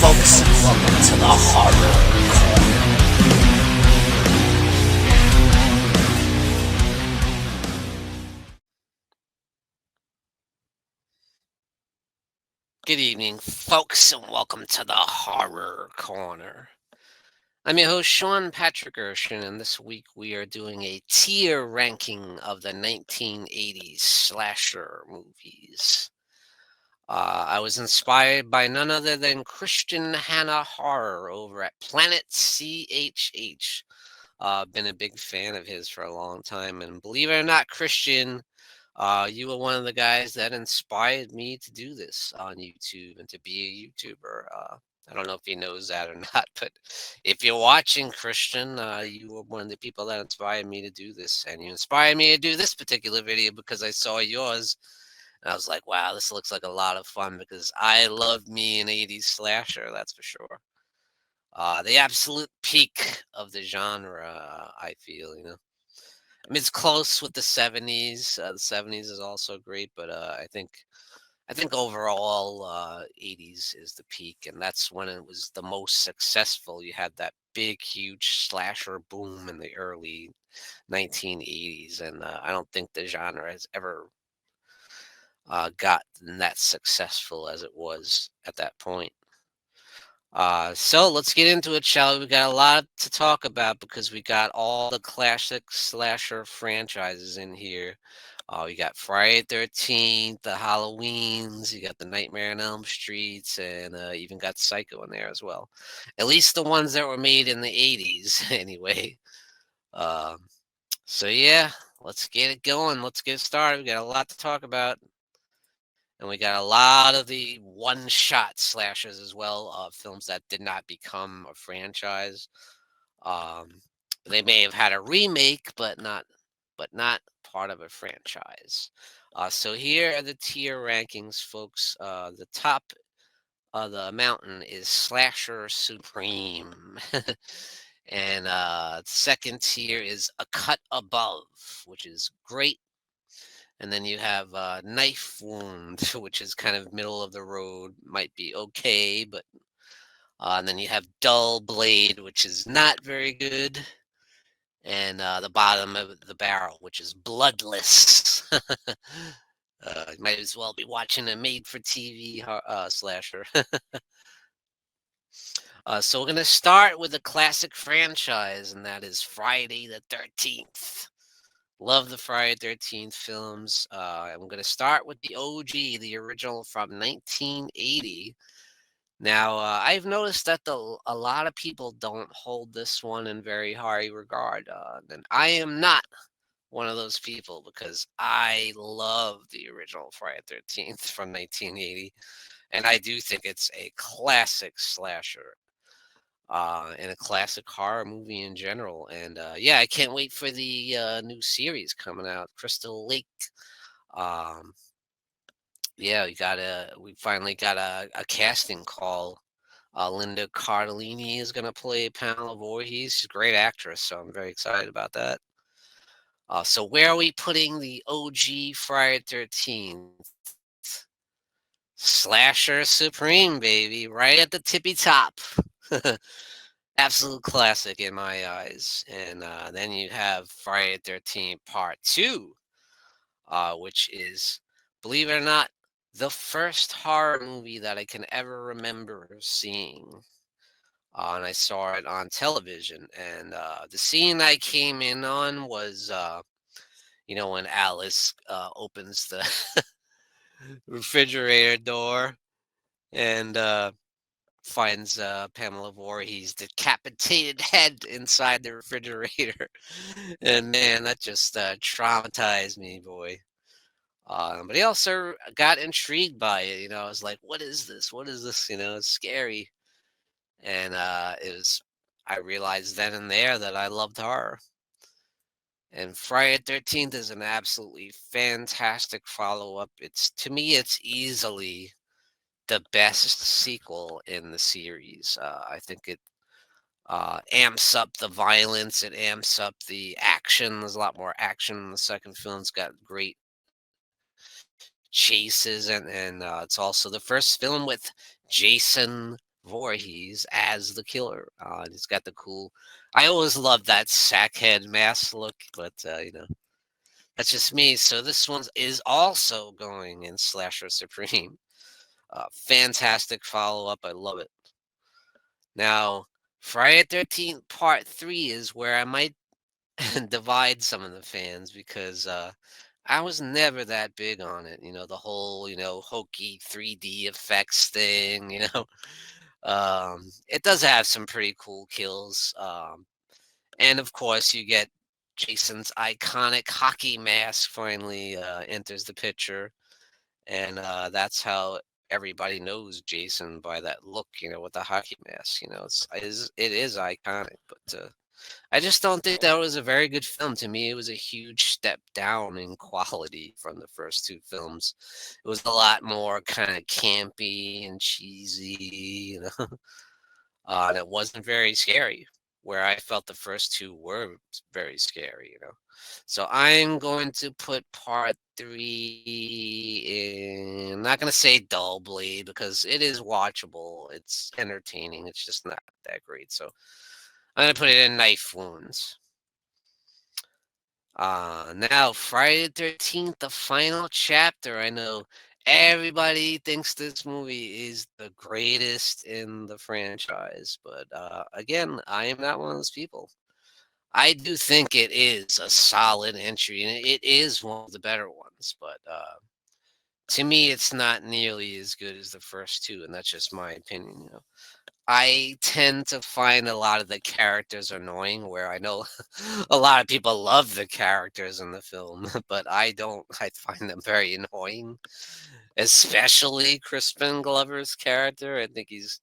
folks, and welcome to the horror. Good evening, folks, and welcome to the Horror Corner. I'm your host, Sean Patrick Erschen, and this week we are doing a tier ranking of the 1980s slasher movies. I was inspired by none other than Christian Hanna Horror over at Planet CHH. Been a big fan of his for a long time, and believe it or not, Christian, you were one of the guys that inspired me to do this on YouTube and to be a YouTuber. I don't know if he knows that or not, but if you're watching, Christian, you were one of the people that inspired me to do this, and you inspired me to do this particular video because I saw yours, and I was like, wow, this looks like a lot of fun because I love me an 80s slasher, that's for sure. The absolute peak of the genre, I feel, you know. I mean, it's close with the 70s. The 70s is also great, but I think overall 80s is the peak, and that's when it was the most successful. You had that big, huge slasher boom in the early 1980s, and I don't think the genre has ever gotten that successful as it was at that point. So let's get into it, shall we? We got a lot to talk about because we got all the classic slasher franchises in here. We got Friday 13th, the Halloweens, you got the Nightmare on Elm Streets, and even got Psycho in there as well. At least the ones that were made in the 80s, anyway. Um, so yeah, let's get it going. Let's get started. We got a lot to talk about. And we got a lot of the one-shot slashers as well, films that did not become a franchise. Um, they may have had a remake, but not part of a franchise. So here are the tier rankings, folks. The top of the mountain is Slasher Supreme. And second tier is A Cut Above, which is great. And then you have Knife Wound, which is kind of middle of the road, might be okay, but and then you have Dull Blade, which is not very good, and the bottom of the barrel, which is Bloodless. You might as well be watching a made-for-TV slasher. So we're gonna start with a classic franchise, and that is Friday the 13th. Love the Friday 13th films. I'm going to start with the OG, the original from 1980. Now, I've noticed that a lot of people don't hold this one in very high regard. And I am not one of those people because I love the original Friday 13th from 1980. And I do think it's a classic slasher and a classic horror movie in general. And yeah, I can't wait for the new series coming out, Crystal Lake. Um, yeah, we finally got a casting call. Linda Cardellini is going to play Pamela Voorhees. She's a great actress, so I'm very excited about that. So where are we putting the OG Friday 13th? Slasher Supreme, baby, right at the tippy top. Absolute classic in my eyes. And then you have Friday the 13th Part 2, which is, believe it or not, the first horror movie that I can ever remember seeing. And I saw it on television. And the scene I came in on was, when Alice opens the refrigerator door and finds Pamela Voorhees' decapitated head inside the refrigerator. And man, that just traumatized me, boy. But he also got intrigued by it. I was like, what is this? What is this? It's scary. And I realized then and there that I loved horror. And Friday the 13th is an absolutely fantastic follow up. To me, it's easily the best sequel in the series. I think it amps up the violence. It amps up the action. There's a lot more action in the second film. It's got great chases, and it's also the first film with Jason Voorhees as the killer. And he's got the cool. I always loved that sackhead mask look, but that's just me. So this one is also going in Slasher Supreme. Fantastic follow up. I love it. Now, Friday 13th Part 3 is where I might divide some of the fans because I was never that big on it. The whole, hokey 3D effects thing, it does have some pretty cool kills. And of course, you get Jason's iconic hockey mask finally enters the picture. And that's how everybody knows Jason by that look, with the hockey mask. It is iconic, but I just don't think that was a very good film. To me, it was a huge step down in quality from the first two films. It was a lot more kind of campy and cheesy, and it wasn't very scary. Where I felt the first two were very scary. So I'm going to put part three in. I'm not going to say dull bleed because it is watchable. It's entertaining. It's just not that great. So I'm going to put it in knife wounds. Now Friday the 13th, the final chapter. I know everybody thinks this movie is the greatest in the franchise, but again, I am not one of those people. I do think it is a solid entry, and it is one of the better ones. But to me, it's not nearly as good as the first two, and that's just my opinion. I tend to find a lot of the characters annoying, where I know a lot of people love the characters in the film, but I don't. I find them very annoying, especially Crispin Glover's character. I think he's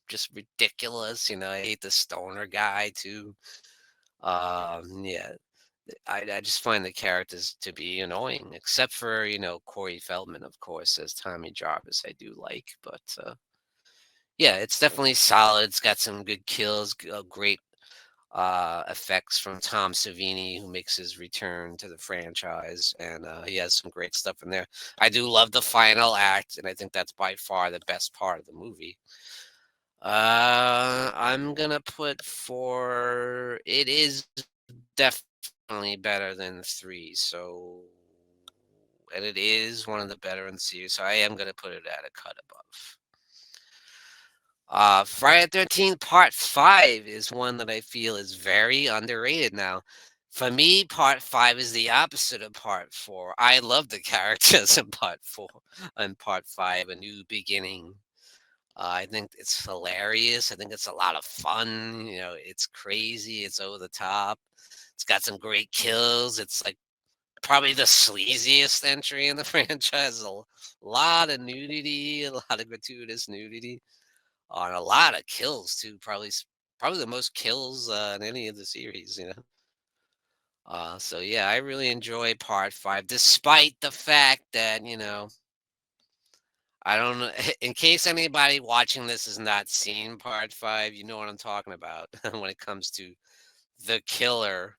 just ridiculous. I hate the stoner guy too. Yeah, I just find the characters to be annoying, except for Corey Feldman, of course, as Tommy Jarvis. I do like, but yeah, it's definitely solid. It's got some good kills, great effects from Tom Savini, who makes his return to the franchise, and he has some great stuff in there. I do love the final act, and I think that's by far the best part of the movie. I'm gonna put four. It is definitely better than three, so and it is one of the better in the series. So I am gonna put it at a cut above. Friday the 13th Part 5 is one that I feel is very underrated now. For me, Part 5 is the opposite of Part 4. I love the characters in Part 4 and Part 5, A New Beginning. I think it's hilarious. I think it's a lot of fun. It's crazy. It's over the top. It's got some great kills. It's like probably the sleaziest entry in the franchise. A lot of nudity, a lot of gratuitous nudity on a lot of kills too. Probably the most kills in any of the series. So yeah, I really enjoy Part 5, despite the fact that I don't know. In case anybody watching this has not seen Part 5, you know what I'm talking about when it comes to the killer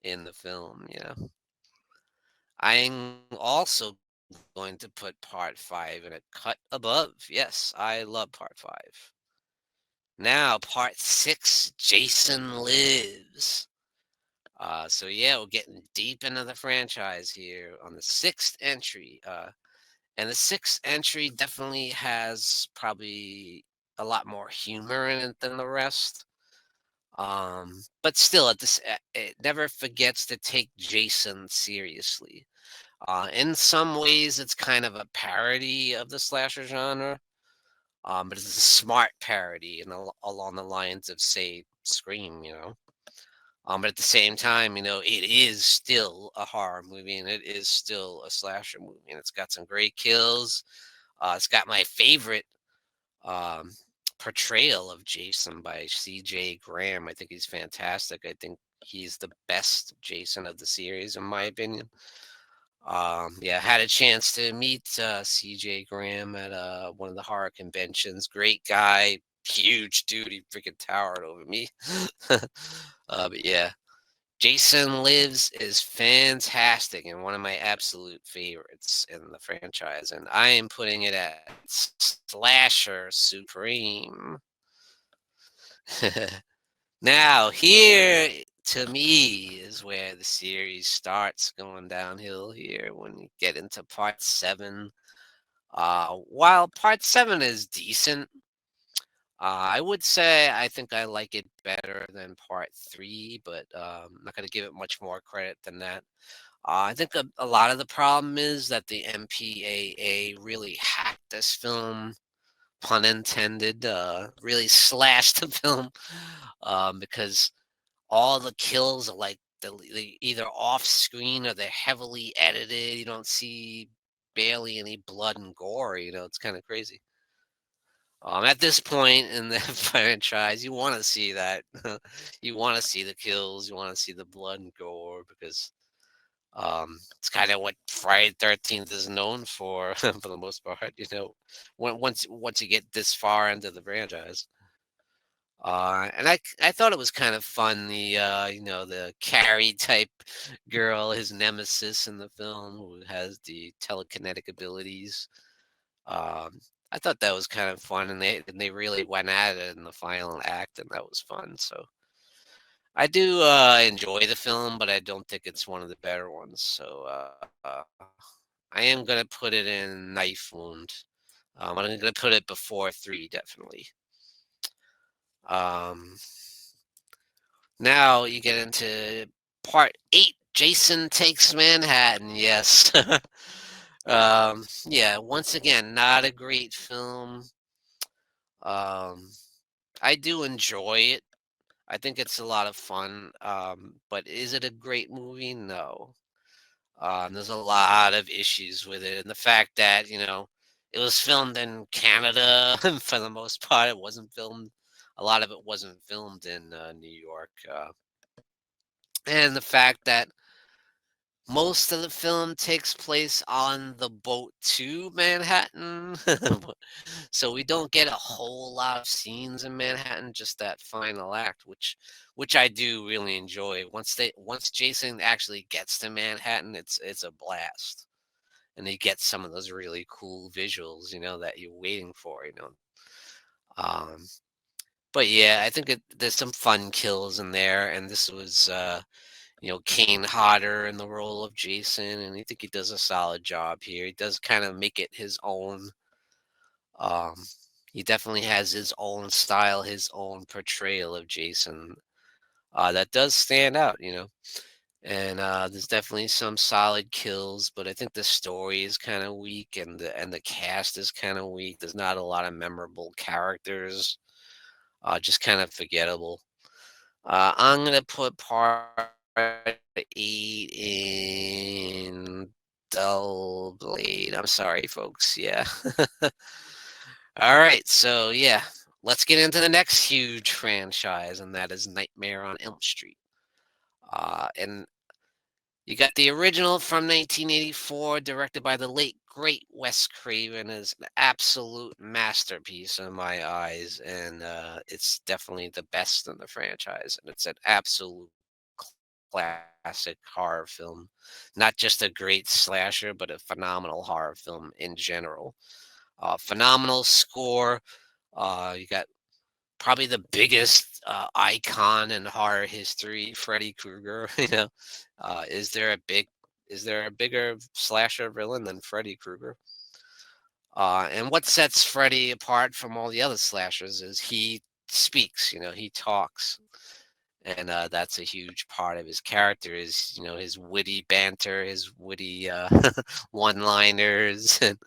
in the film. I'm also going to put Part 5 in a cut above. Yes, I love Part 5. Now, Part 6, Jason Lives. So yeah, we're getting deep into the franchise here on the sixth entry. And the sixth entry definitely has probably a lot more humor in it than the rest. But still, it never forgets to take Jason seriously. In some ways, it's kind of a parody of the slasher genre, but it's a smart parody and along the lines of, say, Scream. But at the same time, it is still a horror movie and it is still a slasher movie, and it's got some great kills. It's got my favorite um, portrayal of Jason by C.J. Graham. I think he's fantastic. I think he's the best Jason of the series, in my opinion. Yeah, had a chance to meet C.J. Graham at one of the horror conventions. Great guy, huge dude. He freaking towered over me. But yeah, Jason Lives is fantastic and one of my absolute favorites in the franchise, and I am putting it at slasher supreme. Now, here to me is where the series starts going downhill here when you get into part seven. While part seven is decent, I would say I think I like it better than part three, but I'm not going to give it much more credit than that. I think a lot of the problem is that the MPAA really hacked this film, pun intended, really slashed the film because all the kills are like they either off screen or they're heavily edited. You don't see barely any blood and gore. It's kind of crazy. At this point in the franchise, you want to see that. You want to see the kills. You want to see the blood and gore because it's kind of what Friday 13th is known for, for the most part. Once you get this far into the franchise. And I thought it was kind of fun. The Carrie type girl, his nemesis in the film, who has the telekinetic abilities. Um, I thought that was kind of fun, and they really went at it in the final act, and that was fun. So I do enjoy the film, but I don't think it's one of the better ones. So I am gonna put it in knife wound. I'm gonna put it before three, definitely. Um, Now you get into part eight. Jason Takes Manhattan. Yes. Yeah. Once again, not a great film. Um, I do enjoy it. I think it's a lot of fun. But is it a great movie? No. There's a lot of issues with it, and the fact that it was filmed in Canada for the most part. It wasn't filmed. A lot of it wasn't filmed in New York, and the fact that most of the film takes place on the boat to Manhattan. So we don't get a whole lot of scenes in Manhattan, just that final act, which I do really enjoy. Once Jason actually gets to Manhattan, it's a blast. And he gets some of those really cool visuals, that you're waiting for. Um, but yeah, I think there's some fun kills in there, and this was Kane Hodder in the role of Jason, and I think he does a solid job here. He does kind of make it his own. Um, he definitely has his own style, his own portrayal of Jason that does stand out. And there's definitely some solid kills, but I think the story is kind of weak, and the cast is kind of weak. There's not a lot of memorable characters, just kind of forgettable. I'm gonna put part eight in Dull Blade. I'm sorry, folks. Yeah. All right. So yeah, let's get into the next huge franchise, and that is Nightmare on Elm Street. And you got the original from 1984, directed by the late great Wes Craven, is an absolute masterpiece in my eyes, and it's definitely the best in the franchise. And it's an absolute classic horror film, not just a great slasher, but a phenomenal horror film in general. Phenomenal score. You got probably the biggest icon in horror history, Freddy Krueger. Is there a bigger slasher villain than Freddy Krueger? And what sets Freddy apart from all the other slashers is he speaks. He talks, and that's a huge part of his character. Is his witty banter, his witty one-liners, and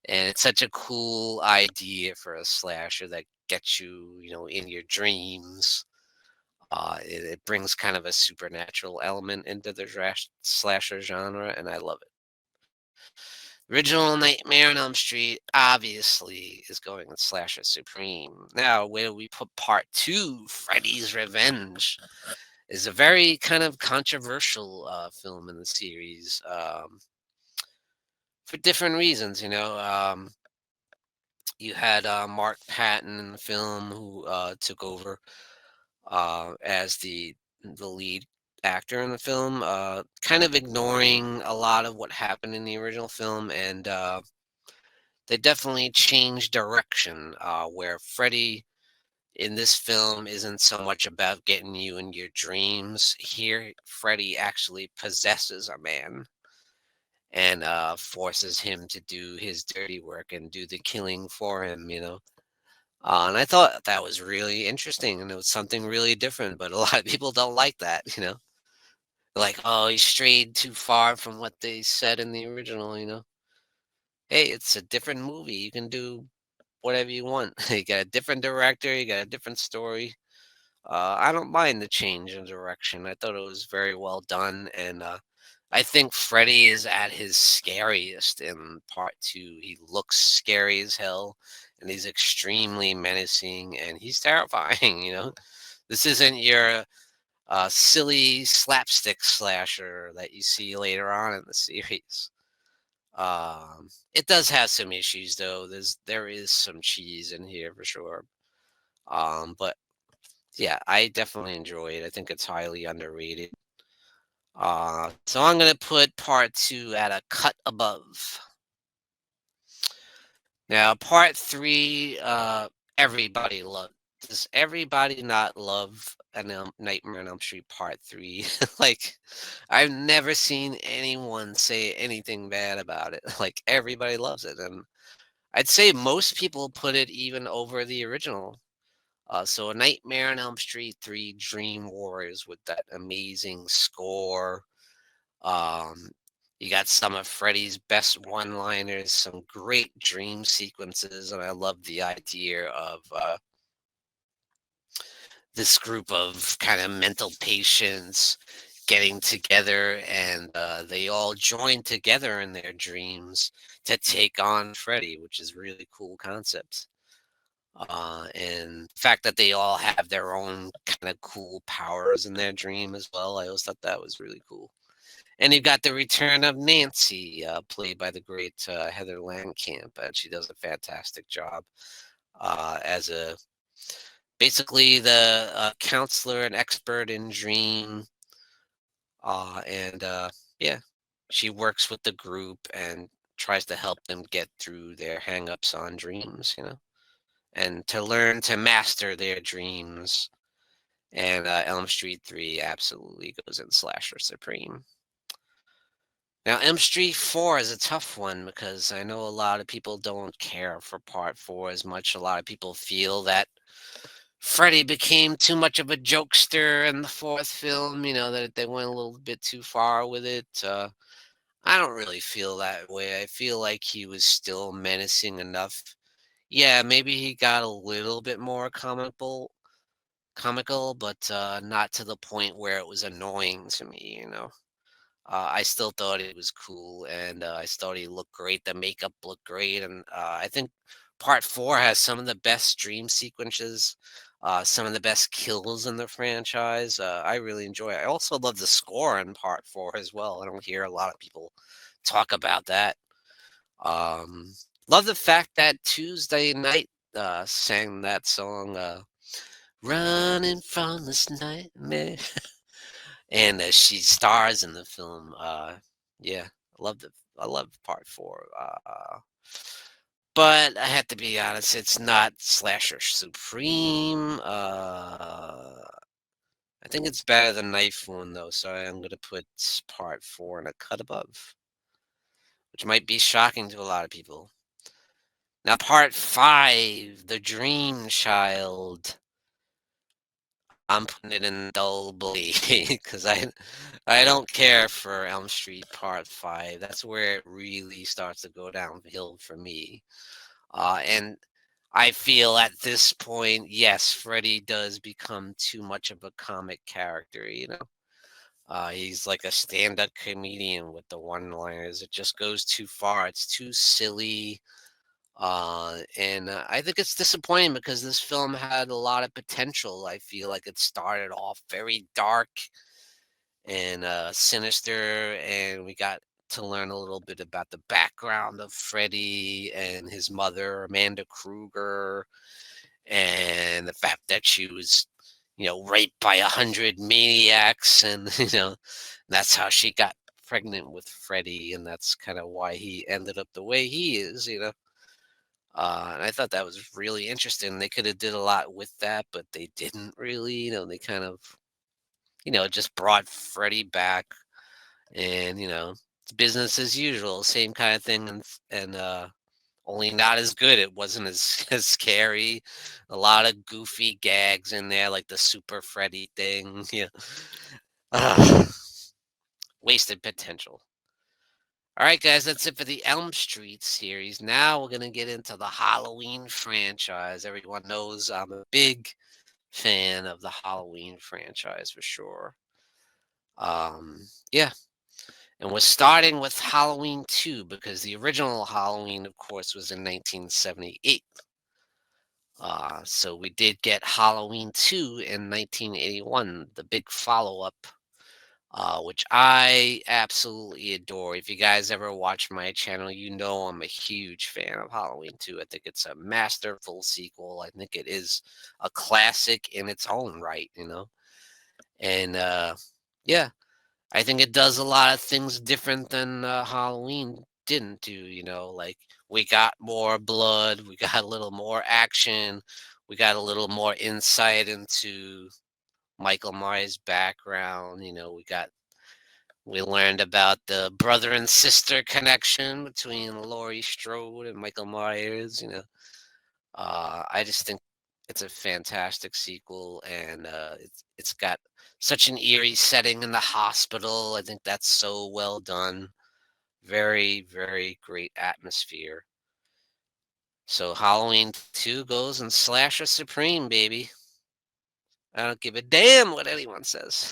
it's such a cool idea for a slasher that gets you in your dreams. It brings kind of a supernatural element into the slasher genre, and I love it. Original Nightmare on Elm Street obviously is going with Slasher Supreme. Now, where we put part two, Freddy's Revenge, is a very kind of controversial film in the series for different reasons. You had Mark Patton in the film who took over as the lead actor in the film, kind of ignoring a lot of what happened in the original film, and they definitely changed direction. Where Freddy in this film isn't so much about getting you in your dreams. Here, Freddy actually possesses a man and forces him to do his dirty work and do the killing for him. And I thought that was really interesting, and it was something really different. But a lot of people don't like that. Like, oh, he strayed too far from what they said in the original. Hey, it's a different movie. You can do whatever you want. You got a different director, you got a different story. I don't mind the change in direction. I thought it was very well done, and I think Freddy is at his scariest in part two. He looks scary as hell, and he's extremely menacing, and he's terrifying. This isn't your silly slapstick slasher that you see later on in the series. It does have some issues though. There is some cheese in here for sure. But yeah, I definitely enjoy it. I think it's highly underrated. So I'm gonna put part two at a cut above. Now, part three, everybody loved. Does everybody not love Nightmare on Elm Street Part Three? Like, I've never seen anyone say anything bad about it. Like, everybody loves it, and I'd say most people put it even over the original. So, A Nightmare on Elm Street 3 Dream Warriors with that amazing score. Um, you got some of Freddy's best one-liners, some great dream sequences, and I love the idea of this group of kind of mental patients getting together, and they all join together in their dreams to take on Freddy, which is really cool concept. And the fact that they all have their own kind of cool powers in their dream as well, I always thought that was really cool. And you've got the return of Nancy, played by the great Heather Langenkamp, and she does a fantastic job as a basically the counselor and expert in dream. And yeah, she works with the group and tries to help them get through their hangups on dreams, and to learn to master their dreams. And Elm Street 3 absolutely goes in Slasher Supreme. Now, M Street 4 is a tough one because I know a lot of people don't care for part 4 as much. A lot of people feel that Freddy became too much of a jokester in the fourth film, that they went a little bit too far with it. I don't really feel that way. I feel like he was still menacing enough. Yeah, maybe he got a little bit more comical, but not to the point where it was annoying to me. I still thought it was cool, and I thought he looked great. The makeup looked great, and I think Part Four has some of the best dream sequences, some of the best kills in the franchise. I really enjoy it. I also love the score in Part Four as well. I don't hear a lot of people talk about that. Um, love the fact that Tuesday Night sang that song, "Running from this Nightmare." And she stars in the film. Yeah, I love part four. But I have to be honest, it's not Slasher Supreme. I think it's better than Knife One though, so I'm gonna put part four in a cut above, which might be shocking to a lot of people. Now, part five, The Dream Child. I'm putting it in dull bleed because I don't care for Elm Street Part Five. That's where it really starts to go downhill for me. And I feel at this point, yes, Freddy does become too much of a comic character. He's like a stand-up comedian with the one-liners. It just goes too far. It's too silly. And I think it's disappointing because this film had a lot of potential. I feel like it started off very dark and sinister, and we got to learn a little bit about the background of Freddy and his mother, Amanda Kruger, and the fact that she was raped by 100 maniacs, and that's how she got pregnant with Freddie, and that's kind of why he ended up the way he is. And I thought that was really interesting. They could have did a lot with that, but they didn't really. They kind of, just brought Freddie back, and it's business as usual, same kind of thing, and only not as good. It wasn't as as scary. A lot of goofy gags in there, like the Super Freddy thing. Yeah, Ugh, wasted potential. All right, guys, that's it for the Elm Street series. Now we're gonna get into the Halloween franchise. Everyone knows I'm a big fan of the Halloween franchise for sure. Yeah, and we're starting with Halloween 2 because the original Halloween, of course, was in 1978. So we did get Halloween 2 in 1981, the big follow up, which I absolutely adore. If you guys ever watch my channel, you know I'm a huge fan of Halloween 2. I think it's a masterful sequel. I think it is a classic in its own right. And yeah, I think it does a lot of things different than Halloween didn't do. Like we got more blood, we got a little more action, we got a little more insight into Michael Myers' background. We learned about the brother and sister connection between Laurie Strode and Michael Myers. I just think it's a fantastic sequel, and it's got such an eerie setting in the hospital. I think that's so well done. Very, very great atmosphere. So Halloween 2 goes and Slasher Supreme, baby. I don't give a damn what anyone says.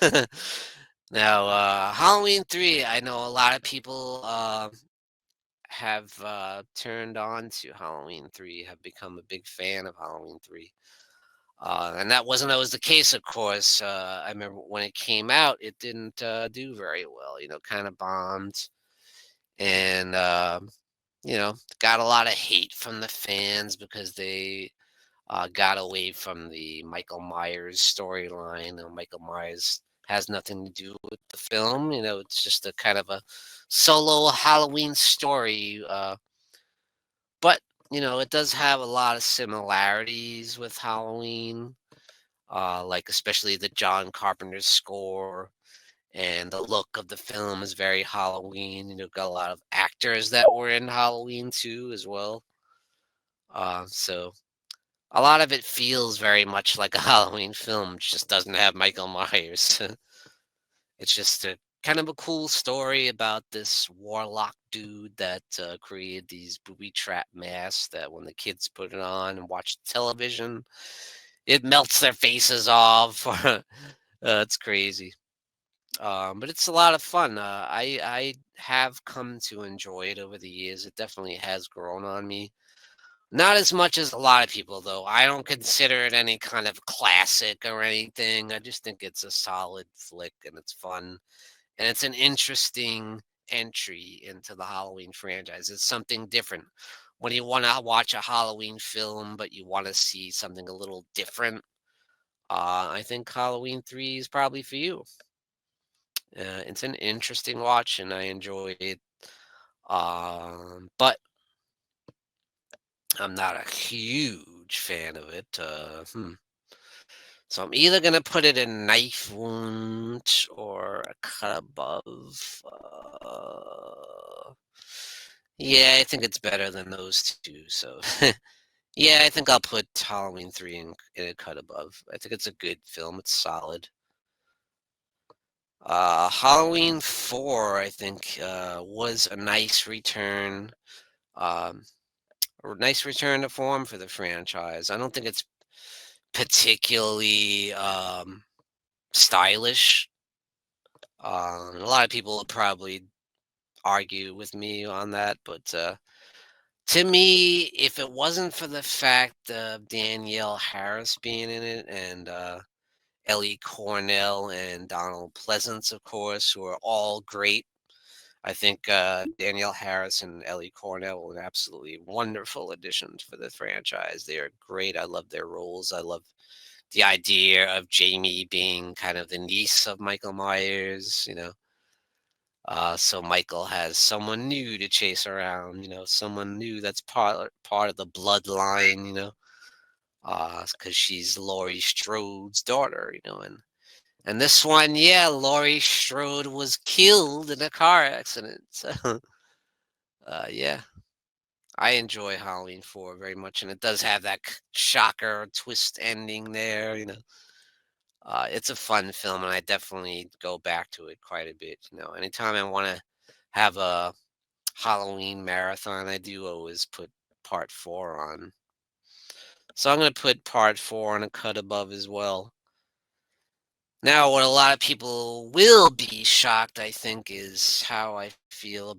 Now, Halloween 3, I know a lot of people have turned on to Halloween 3, have become a big fan of Halloween 3. And that wasn't always the case, of course. I remember when it came out, it didn't do very well, kind of bombed. And, got a lot of hate from the fans because they got away from the Michael Myers storyline. Michael Myers has nothing to do with the film. It's just a kind of a solo Halloween story. But, it does have a lot of similarities with Halloween, like especially the John Carpenter's score. And the look of the film is very Halloween. Got a lot of actors that were in Halloween too, as well. So a lot of it feels very much like a Halloween film, just doesn't have Michael Myers. It's just a kind of a cool story about this warlock dude that created these booby trap masks that when the kids put it on and watch television, it melts their faces off. It's crazy. But it's a lot of fun. I have come to enjoy it over the years. It definitely has grown on me. Not as much as a lot of people, though. I don't consider it any kind of classic or anything. I just think it's a solid flick and it's fun. And it's an interesting entry into the Halloween franchise. It's something different. When you want to watch a Halloween film, but you want to see something a little different, I think Halloween 3 is probably for you. It's an interesting watch and I enjoyed it. But I'm not a huge fan of it. So I'm either gonna put it in knife wound or a cut above. Yeah, I think it's better than those two. So yeah, I think I'll put Halloween 3 in a cut above. I think it's a good film. It's solid. Halloween 4, I think, was a nice return. Um, a nice return to form for the franchise. I don't think it's particularly stylish. A lot of people would probably argue with me on that, but to me, if it wasn't for the fact of Danielle Harris being in it and Ellie Cornell and Donald Pleasance, of course, who are all great. I think Danielle Harris and Ellie Cornell were absolutely wonderful additions for the franchise. They are great. I love their roles. I love the idea of Jamie being kind of the niece of Michael Myers, so Michael has someone new to chase around, someone new that's part of the bloodline, because she's Laurie Strode's daughter, and this one, yeah, Laurie Strode was killed in a car accident. So, yeah, I enjoy Halloween 4 very much, and it does have that shocker twist ending there. It's a fun film, and I definitely go back to it quite a bit. Anytime I want to have a Halloween marathon, I do always put part 4 on. So I'm going to put part 4 on a cut above as well. Now, what a lot of people will be shocked, I think, is how I feel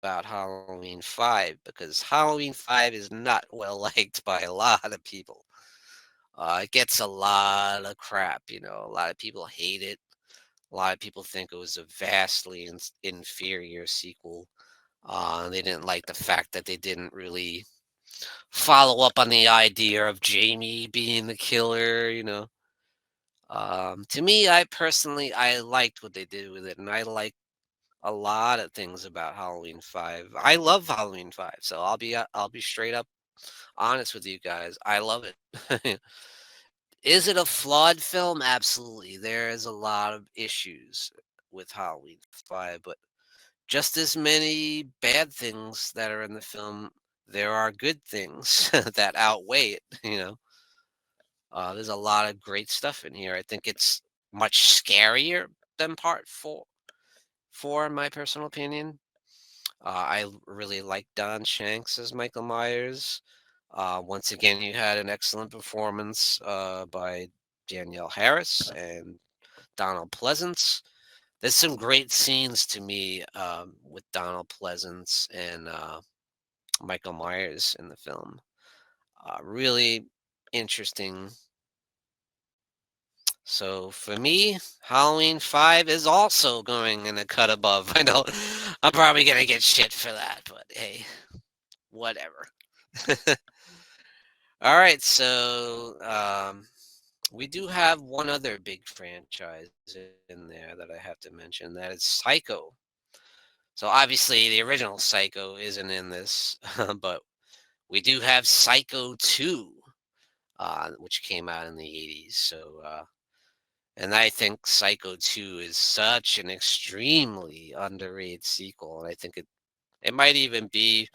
about Halloween 5, because Halloween 5 is not well liked by a lot of people. It gets a lot of crap, a lot of people hate it. A lot of people think it was a vastly inferior sequel. They didn't like the fact that they didn't really follow up on the idea of Jamie being the killer. To me, I liked what they did with it, and I like a lot of things about Halloween 5. I love Halloween 5, so I'll be straight up honest with you guys. I love it. Is it a flawed film? Absolutely. There is a lot of issues with Halloween 5, but just as many bad things that are in the film, there are good things that outweigh it. There's a lot of great stuff in here. I think it's much scarier than part four, in my personal opinion. Really like Don Shanks as Michael Myers. Once again, you had an excellent performance by Danielle Harris and Donald Pleasance. There's some great scenes to me with Donald Pleasance and Michael Myers in the film. Really interesting. So for me, Halloween 5 is also going in a cut above. I know I'm probably going to get shit for that, but hey, whatever. All right, so we do have one other big franchise in there that I have to mention. That is Psycho. So obviously, the original Psycho isn't in this, but we do have Psycho 2, which came out in the 80s. So, and I think Psycho 2 is such an extremely underrated sequel. And I think it might even be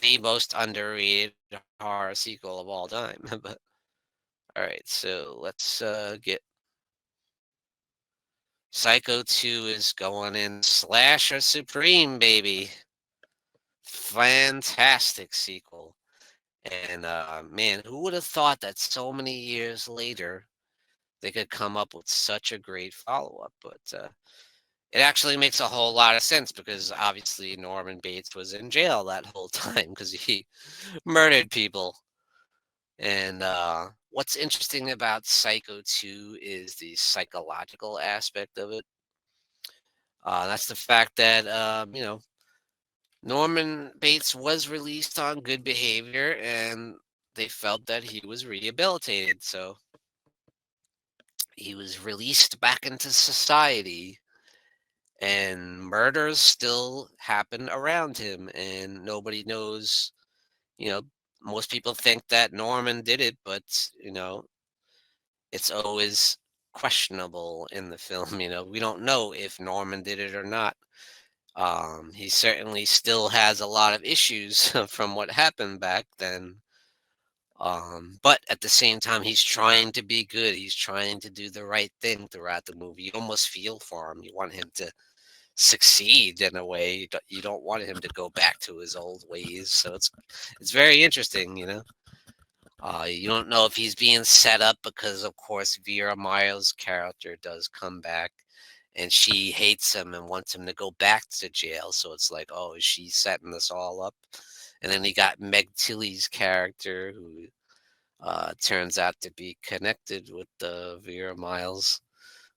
the most underrated horror sequel of all time. But all right, so let's get Psycho 2 is going in Slasher Supreme, baby. Fantastic sequel. And man, who would have thought that so many years later they could come up with such a great follow-up? But it actually makes a whole lot of sense because obviously Norman Bates was in jail that whole time because he murdered people. And what's interesting about Psycho 2 is the psychological aspect of it. That's the fact that, Norman Bates was released on good behavior and they felt that he was rehabilitated. So he was released back into society and murders still happen around him and nobody knows, you know, most people think that Norman did it, but, it's always questionable in the film. We don't know if Norman did it or not. He certainly still has a lot of issues from what happened back then. But at the same time, he's trying to be good. He's trying to do the right thing throughout the movie. You almost feel for him. You want him to succeed in a way. You don't want him to go back to his old ways. So it's very interesting. You don't know if he's being set up because, of course, Vera Miles' character does come back and she hates him and wants him to go back to jail. So it's like, oh, is she setting this all up? And then you got Meg Tilly's character who turns out to be connected with Vera Miles.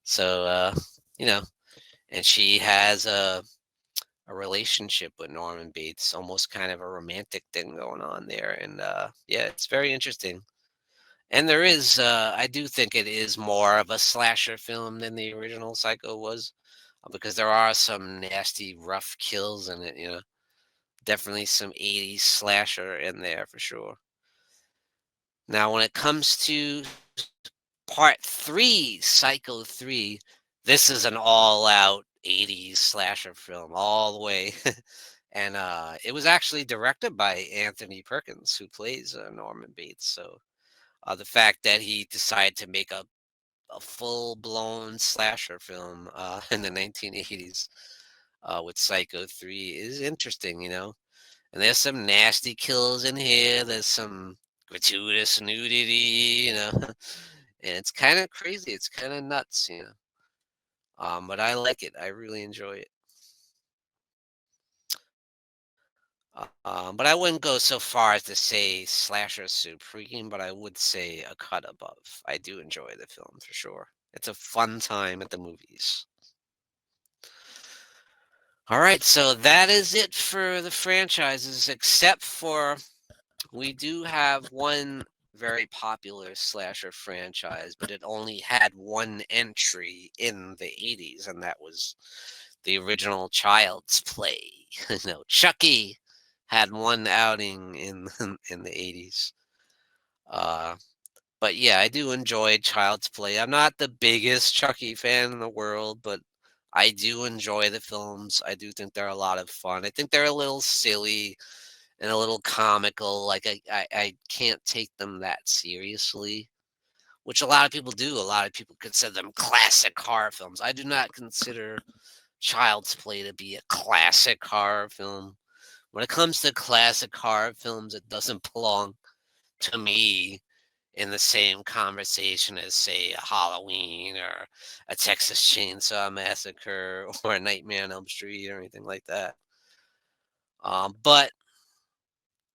So, you know, and she has a relationship with Norman Bates, almost kind of a romantic thing going on there. And yeah, it's very interesting. And there is, I do think it is more of a slasher film than the original Psycho was, because there are some nasty, rough kills in it. Definitely some 80s slasher in there for sure. Now, when it comes to part three, Psycho 3, this is an all out 80s slasher film, all the way. And it was actually directed by Anthony Perkins, who plays Norman Bates. So the fact that he decided to make a full blown slasher film in the 1980s with Psycho 3 is interesting. And there's some nasty kills in here. There's some gratuitous nudity. And it's kind of crazy. It's kind of nuts. But I like it. I really enjoy it. But I wouldn't go so far as to say slasher supreme, but I would say a cut above. I do enjoy the film for sure. It's a fun time at the movies. All right, so that is it for the franchises, except for we do have one very popular slasher franchise, but it only had one entry in the 80s, and that was the original Child's Play. Chucky had one outing in in the 80s. Uh, but yeah, I do enjoy Child's Play. I'm not the biggest Chucky fan in the world, but I do enjoy the films. I do think they're a lot of fun. I think they're a little silly and a little comical. Like I can't take them that seriously, which a lot of people do. A lot of people consider them classic horror films. I do not consider Child's Play to be a classic horror film. When it comes to classic horror films, it doesn't belong to me in the same conversation as, say, a Halloween or a Texas Chainsaw Massacre or a Nightmare on Elm Street or anything like that. But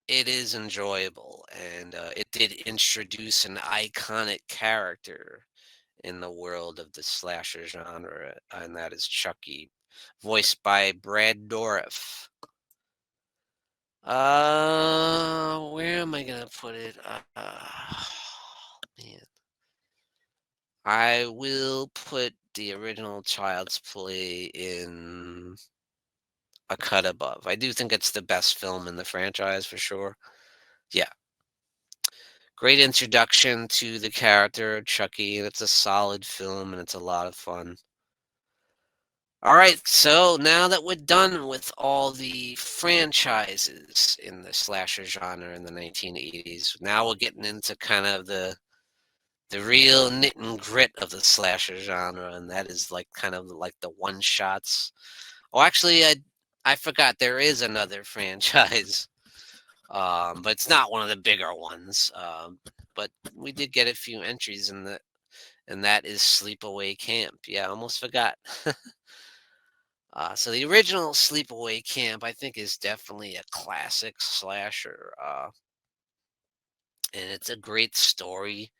it is enjoyable, and it did introduce an iconic character in the world of the slasher genre, and that is Chucky, voiced by Brad Dourif. Where am I gonna put it? Man, I will put the original Child's Play in a cut above. I do think it's the best film in the franchise for sure. Yeah, great introduction to the character Chucky, and it's a solid film and it's a lot of fun. All right, so now that we're done with all the franchises in the slasher genre in the 1980s, now we're getting into kind of the real knit and grit of the slasher genre, and that is like kind of like the one shots. Oh, actually, I forgot there is another franchise, but it's not one of the bigger ones. But we did get a few entries in the, and that is Sleepaway Camp. Yeah, I almost forgot. So the original Sleepaway Camp, I think, is definitely a classic slasher, and it's a great story.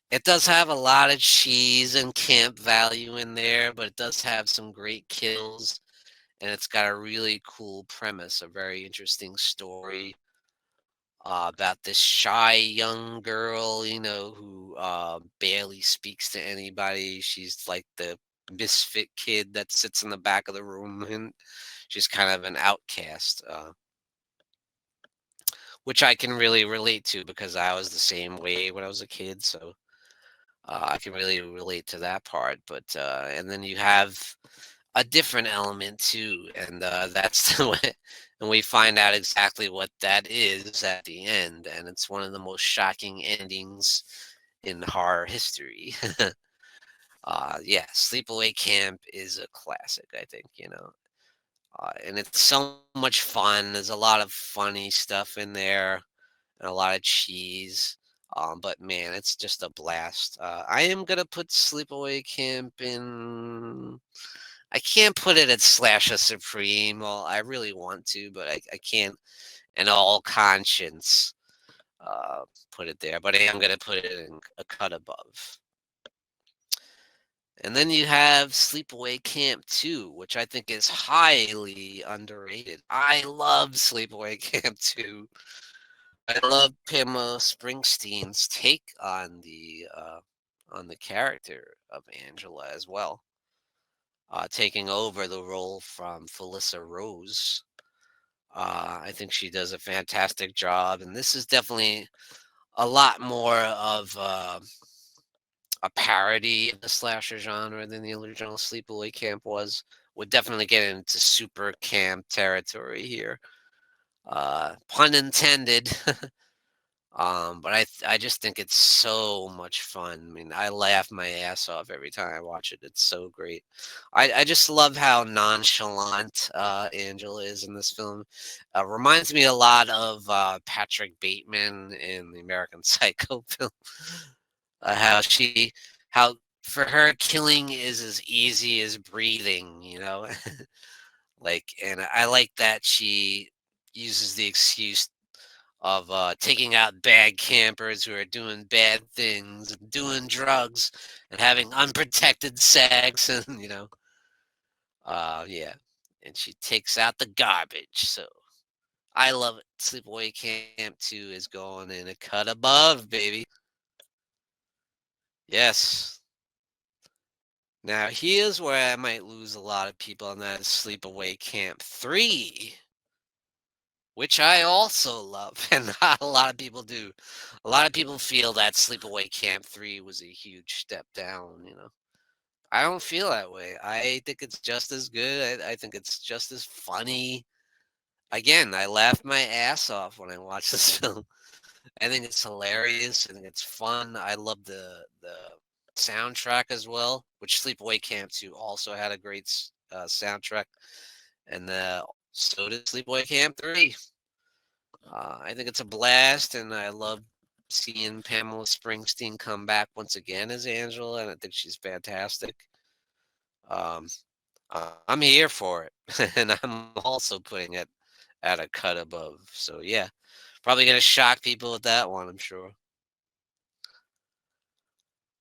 It does have a lot of cheese and camp value in there, but it does have some great kills, and it's got a really cool premise, a very interesting story about this shy young girl, who barely speaks to anybody. She's like the misfit kid that sits in the back of the room, and she's kind of an outcast, which I can really relate to because I was the same way when I was a kid. So I can really relate to that part. But and then you have a different element too, and that's the way, and we find out exactly what that is at the end, and it's one of the most shocking endings in horror history. Yeah, Sleepaway Camp is a classic, I think, and it's so much fun. There's a lot of funny stuff in there and a lot of cheese. But man, it's just a blast. I am gonna put Sleepaway Camp in. I can't put it at Slasher Supreme. Well, I really want to, but I can't in all conscience put it there. But I am gonna put it in a cut above. And then you have Sleepaway Camp 2, which I think is highly underrated. I love Sleepaway Camp 2. I love Pamela Springsteen's take on the character of Angela as well, taking over the role from Felissa Rose. I think she does a fantastic job, and this is definitely a lot more of a parody of the slasher genre than the original Sleepaway Camp was. Would definitely get into super camp territory here. Pun intended. But I just think it's so much fun. I mean, I laugh my ass off every time I watch it. It's so great. I just love how nonchalant Angela is in this film. Reminds me a lot of Patrick Bateman in the American Psycho film. How how for her killing is as easy as breathing, you know? Like, and I like that she uses the excuse of taking out bad campers who are doing bad things, and doing drugs, and having unprotected sex, and yeah, and she takes out the garbage. So I love it. Sleepaway Camp 2 is going in a cut above, baby. Yes. Now here's where I might lose a lot of people, and that is Sleepaway Camp 3. Which I also love, and not a lot of people do. A lot of people feel that Sleepaway Camp 3 was a huge step down. I don't feel that way. I think it's just as good. I think it's just as funny. Again, I laughed my ass off when I watched this film. I think it's hilarious. I think it's fun. I love the soundtrack as well, which Sleepaway Camp 2 also had a great soundtrack, and so did Sleepaway Camp 3. I think it's a blast, and I love seeing Pamela Springsteen come back once again as Angela, and I think she's fantastic. Um, I'm here for it, and I'm also putting it at a cut above. So yeah, probably gonna shock people with that one, I'm sure.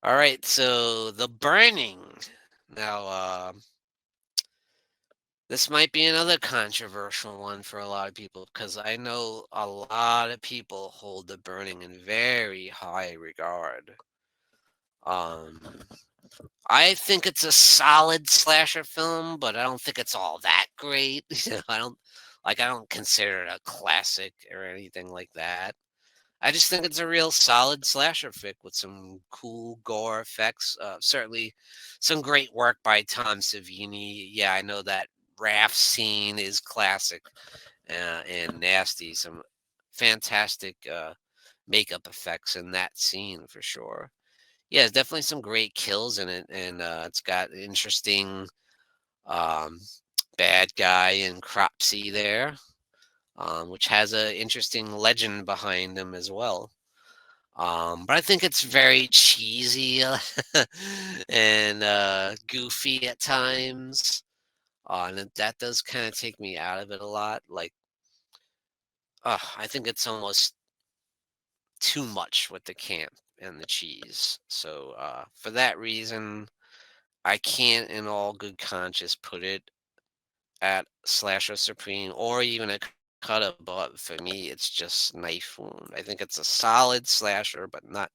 All right, so The Burning. Now, this might be another controversial one for a lot of people because I know a lot of people hold The Burning in very high regard. Um, I think it's a solid slasher film, but I don't think it's all that great. I don't consider it a classic or anything like that. I just think it's a real solid slasher flick with some cool gore effects. Certainly, some great work by Tom Savini. Yeah, I know that raft scene is classic and nasty. Some fantastic makeup effects in that scene for sure. Yeah, there's definitely some great kills in it, and it's got interesting um, bad guy in Cropsy there, which has an interesting legend behind him as well. But I think it's very cheesy and goofy at times. And that does kind of take me out of it a lot. Like, I think it's almost too much with the camp and the cheese. So for that reason, I can't, in all good conscience, put it at Slasher Supreme or even a cut above. For me, it's just Knife Wound. I think it's a solid slasher, but not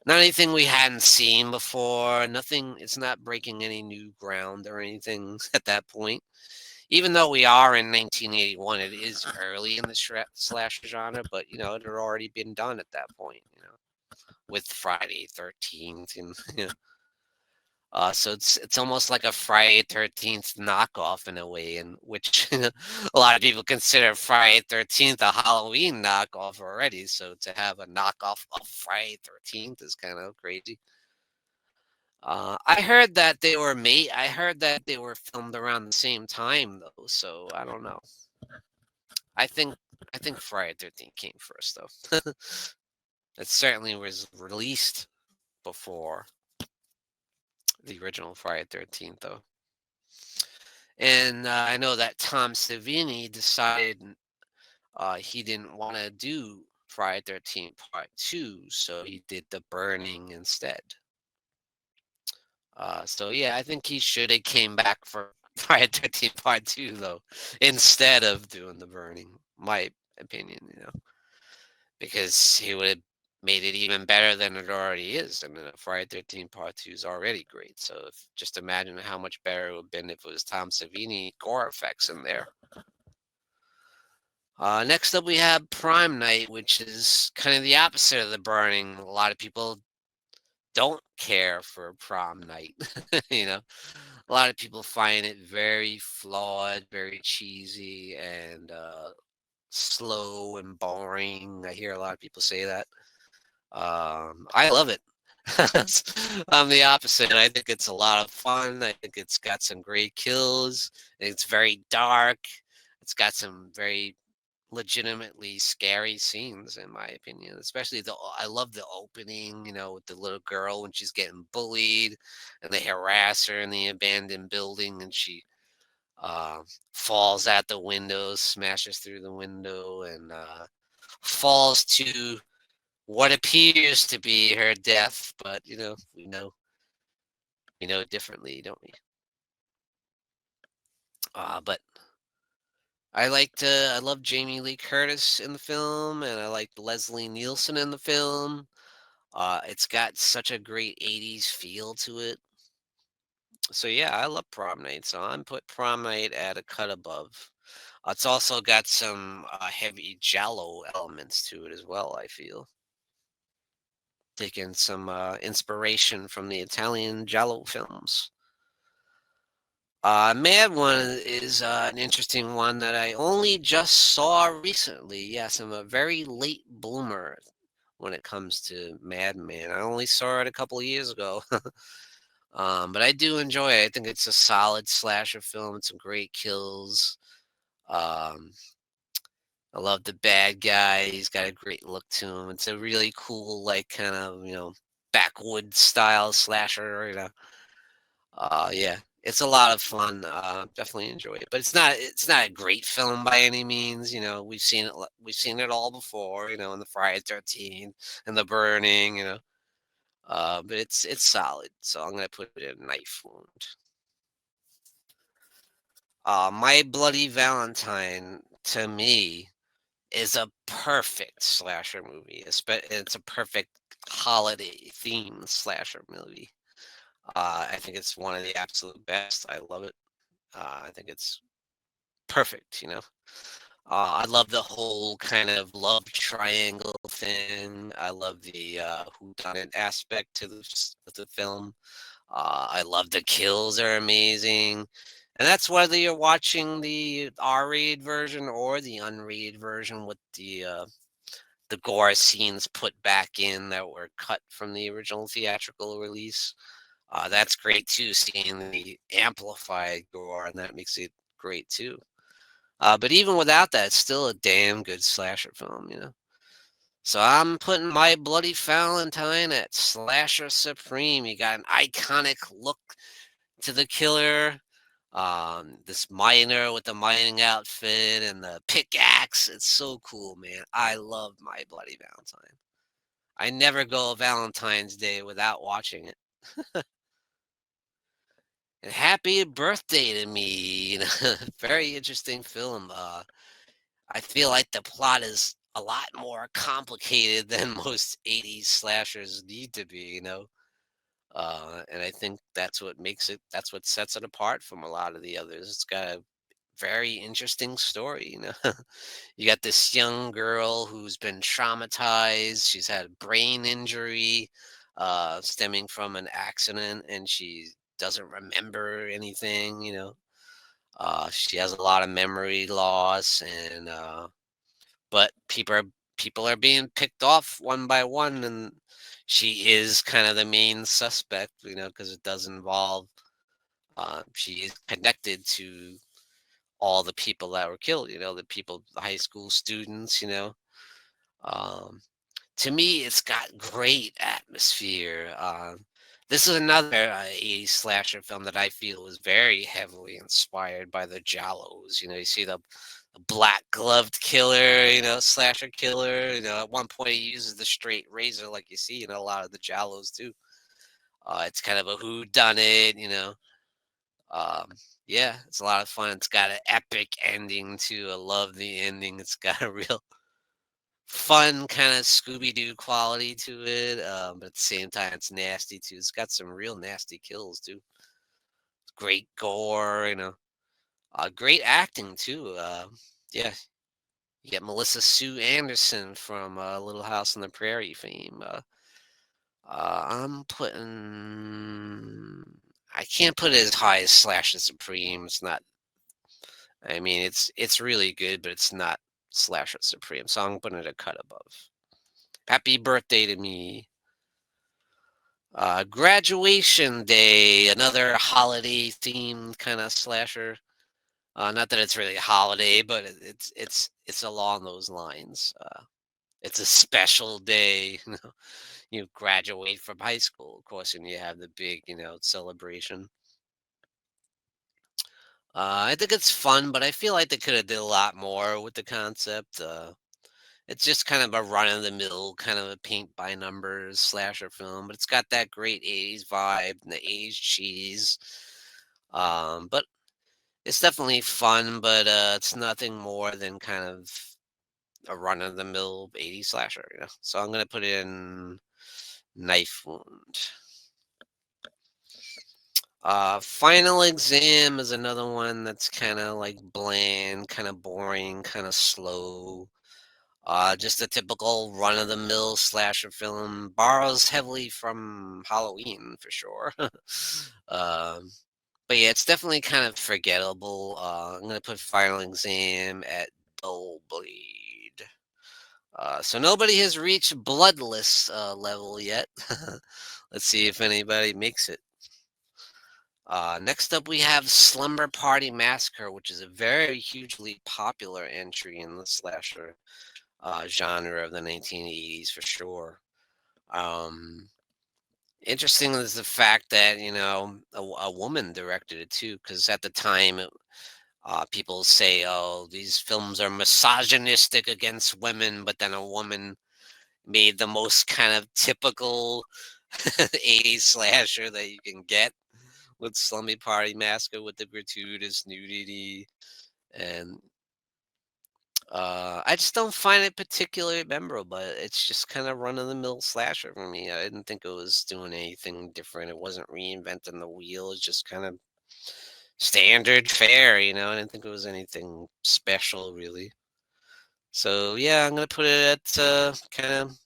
anything we hadn't seen before. Nothing. It's not breaking any new ground or anything at that point. Even though we are in 1981, it is early in the slasher genre, but it had already been done at that point. With Friday 13th and so it's almost like a Friday 13th knockoff in a way, in which a lot of people consider Friday 13th a Halloween knockoff already. So to have a knockoff of Friday 13th is kind of crazy. I heard that they were filmed around the same time though, so I don't know. I think I think Friday 13th came first though. It certainly was released before the original Friday 13th though. And I know that Tom Savini decided he didn't want to do Friday 13th Part 2, so he did The Burning instead. So yeah, I think he should have came back for Friday 13th Part 2 though, instead of doing The Burning. My opinion. because he would have made it even better than it already is. I mean, Friday 13 Part 2 is already great. So just imagine how much better it would have been if it was Tom Savini gore effects in there. Next up, we have Prime Night, which is kind of the opposite of The Burning. A lot of people don't care for Prom Night. you know, a lot of people find it very flawed, very cheesy, and slow and boring. I hear a lot of people say that. I love it. I'm the opposite. I think it's a lot of fun. I think it's got some great kills. It's very dark. It's got some very legitimately scary scenes, in my opinion. Especially I love the opening, with the little girl when she's getting bullied and they harass her in the abandoned building and she uh, falls out the window, smashes through the window, and falls to what appears to be her death, but we know differently, don't we? But I love Jamie Lee Curtis in the film, and I like Leslie Nielsen in the film. It's got such a great '80s feel to it. So yeah, I love Prom Night. So I'm put Prom Night at a cut above. It's also got some heavy Giallo elements to it as well. I feel taking some inspiration from the Italian Giallo films. Mad One is an interesting one that I only just saw recently. Yes, I'm a very late bloomer when it comes to Madman. I only saw it a couple of years ago. But I do enjoy it. I think it's a solid slasher film. It's some great kills. Um, I love the bad guy. He's got a great look to him. It's a really cool, like kind of backwoods style slasher. Yeah, it's a lot of fun. Definitely enjoy it, but it's not a great film by any means. We've seen it all before. In the Friday 13 and the Burning. But it's solid. So I'm gonna put it in Knife Wound. My Bloody Valentine to me is a perfect slasher movie. It's a perfect holiday themed slasher movie. I think it's one of the absolute best. I love it. I think it's perfect. I love the whole kind of love triangle thing. I love the whodunit aspect to the film. I love the kills are amazing. And that's whether you're watching the R-rated version or the unrated version with the gore scenes put back in that were cut from the original theatrical release. That's great too, seeing the amplified gore, and that makes it great too. But even without that, it's still a damn good slasher film. So I'm putting My Bloody Valentine at slasher supreme. You got an iconic look to the killer. This miner with the mining outfit and the pickaxe. It's so cool, man. I love My Bloody Valentine. I never go Valentine's Day without watching it. And happy birthday to me. Very interesting film. I feel like the plot is a lot more complicated than most '80s slashers need to be. And I think that's what sets it apart from a lot of the others. It's got a very interesting story. You got this young girl who's been traumatized. She's had a brain injury stemming from an accident, and she doesn't remember anything. She has a lot of memory loss, and but people are being picked off one by one, and she is kind of the main suspect, because it does involve. She is connected to all the people that were killed, the people, the high school students. Um, to me, it's got great atmosphere. This is another 80s slasher film that I feel was very heavily inspired by the Jallos. You see the black gloved killer, slasher killer. At one point he uses the straight razor like you see in a lot of the Jallos too. It's kind of a who done it. Um, yeah, it's a lot of fun. It's got an epic ending too. I love the ending. It's got a real fun kind of Scooby-Doo quality to it, but at the same time, it's nasty too. It's got some real nasty kills too. Great gore, great acting too. Yeah, you get Melissa Sue Anderson from Little House on the Prairie fame. I'm putting. I can't put it as high as Slash and Supreme. It's not. I mean, it's really good, but it's not Slash and Supreme. So I'm putting it a cut above. Happy Birthday to Me. Graduation Day, another holiday themed kind of slasher. Not that it's really a holiday, but it's along those lines. It's a special day. You graduate from high school, of course, and you have the big, celebration. I think it's fun, but I feel like they could have did a lot more with the concept. It's just kind of a run of the mill, kind of a paint by numbers slasher film, but it's got that great 80s vibe and the 80s cheese. But it's definitely fun, but it's nothing more than kind of a run of the mill 80s slasher. So I'm gonna put it in Knife Wound. Final Exam is another one that's kind of like bland, kind of boring, kind of slow. Just a typical run of the mill slasher film. Borrows heavily from Halloween for sure. um, but yeah, it's definitely kind of forgettable. I'm gonna put Final Exam at Dull Bleed. So nobody has reached Bloodless level yet. Let's see if anybody makes it. Next up, we have Slumber Party Massacre, which is a very hugely popular entry in the slasher genre of the 1980s for sure. Um, Interesting is the fact that a woman directed it too, because at the time people say, "Oh, these films are misogynistic against women," but then a woman made the most kind of typical 80s slasher that you can get with Slummy Party Massacre with the gratuitous nudity. And I just don't find it particularly memorable. It's just kind of run of the mill slasher for me. I didn't think it was doing anything different. It wasn't reinventing the wheel. It's just kind of standard fare. I didn't think it was anything special really. So yeah, I'm gonna put it at kind of.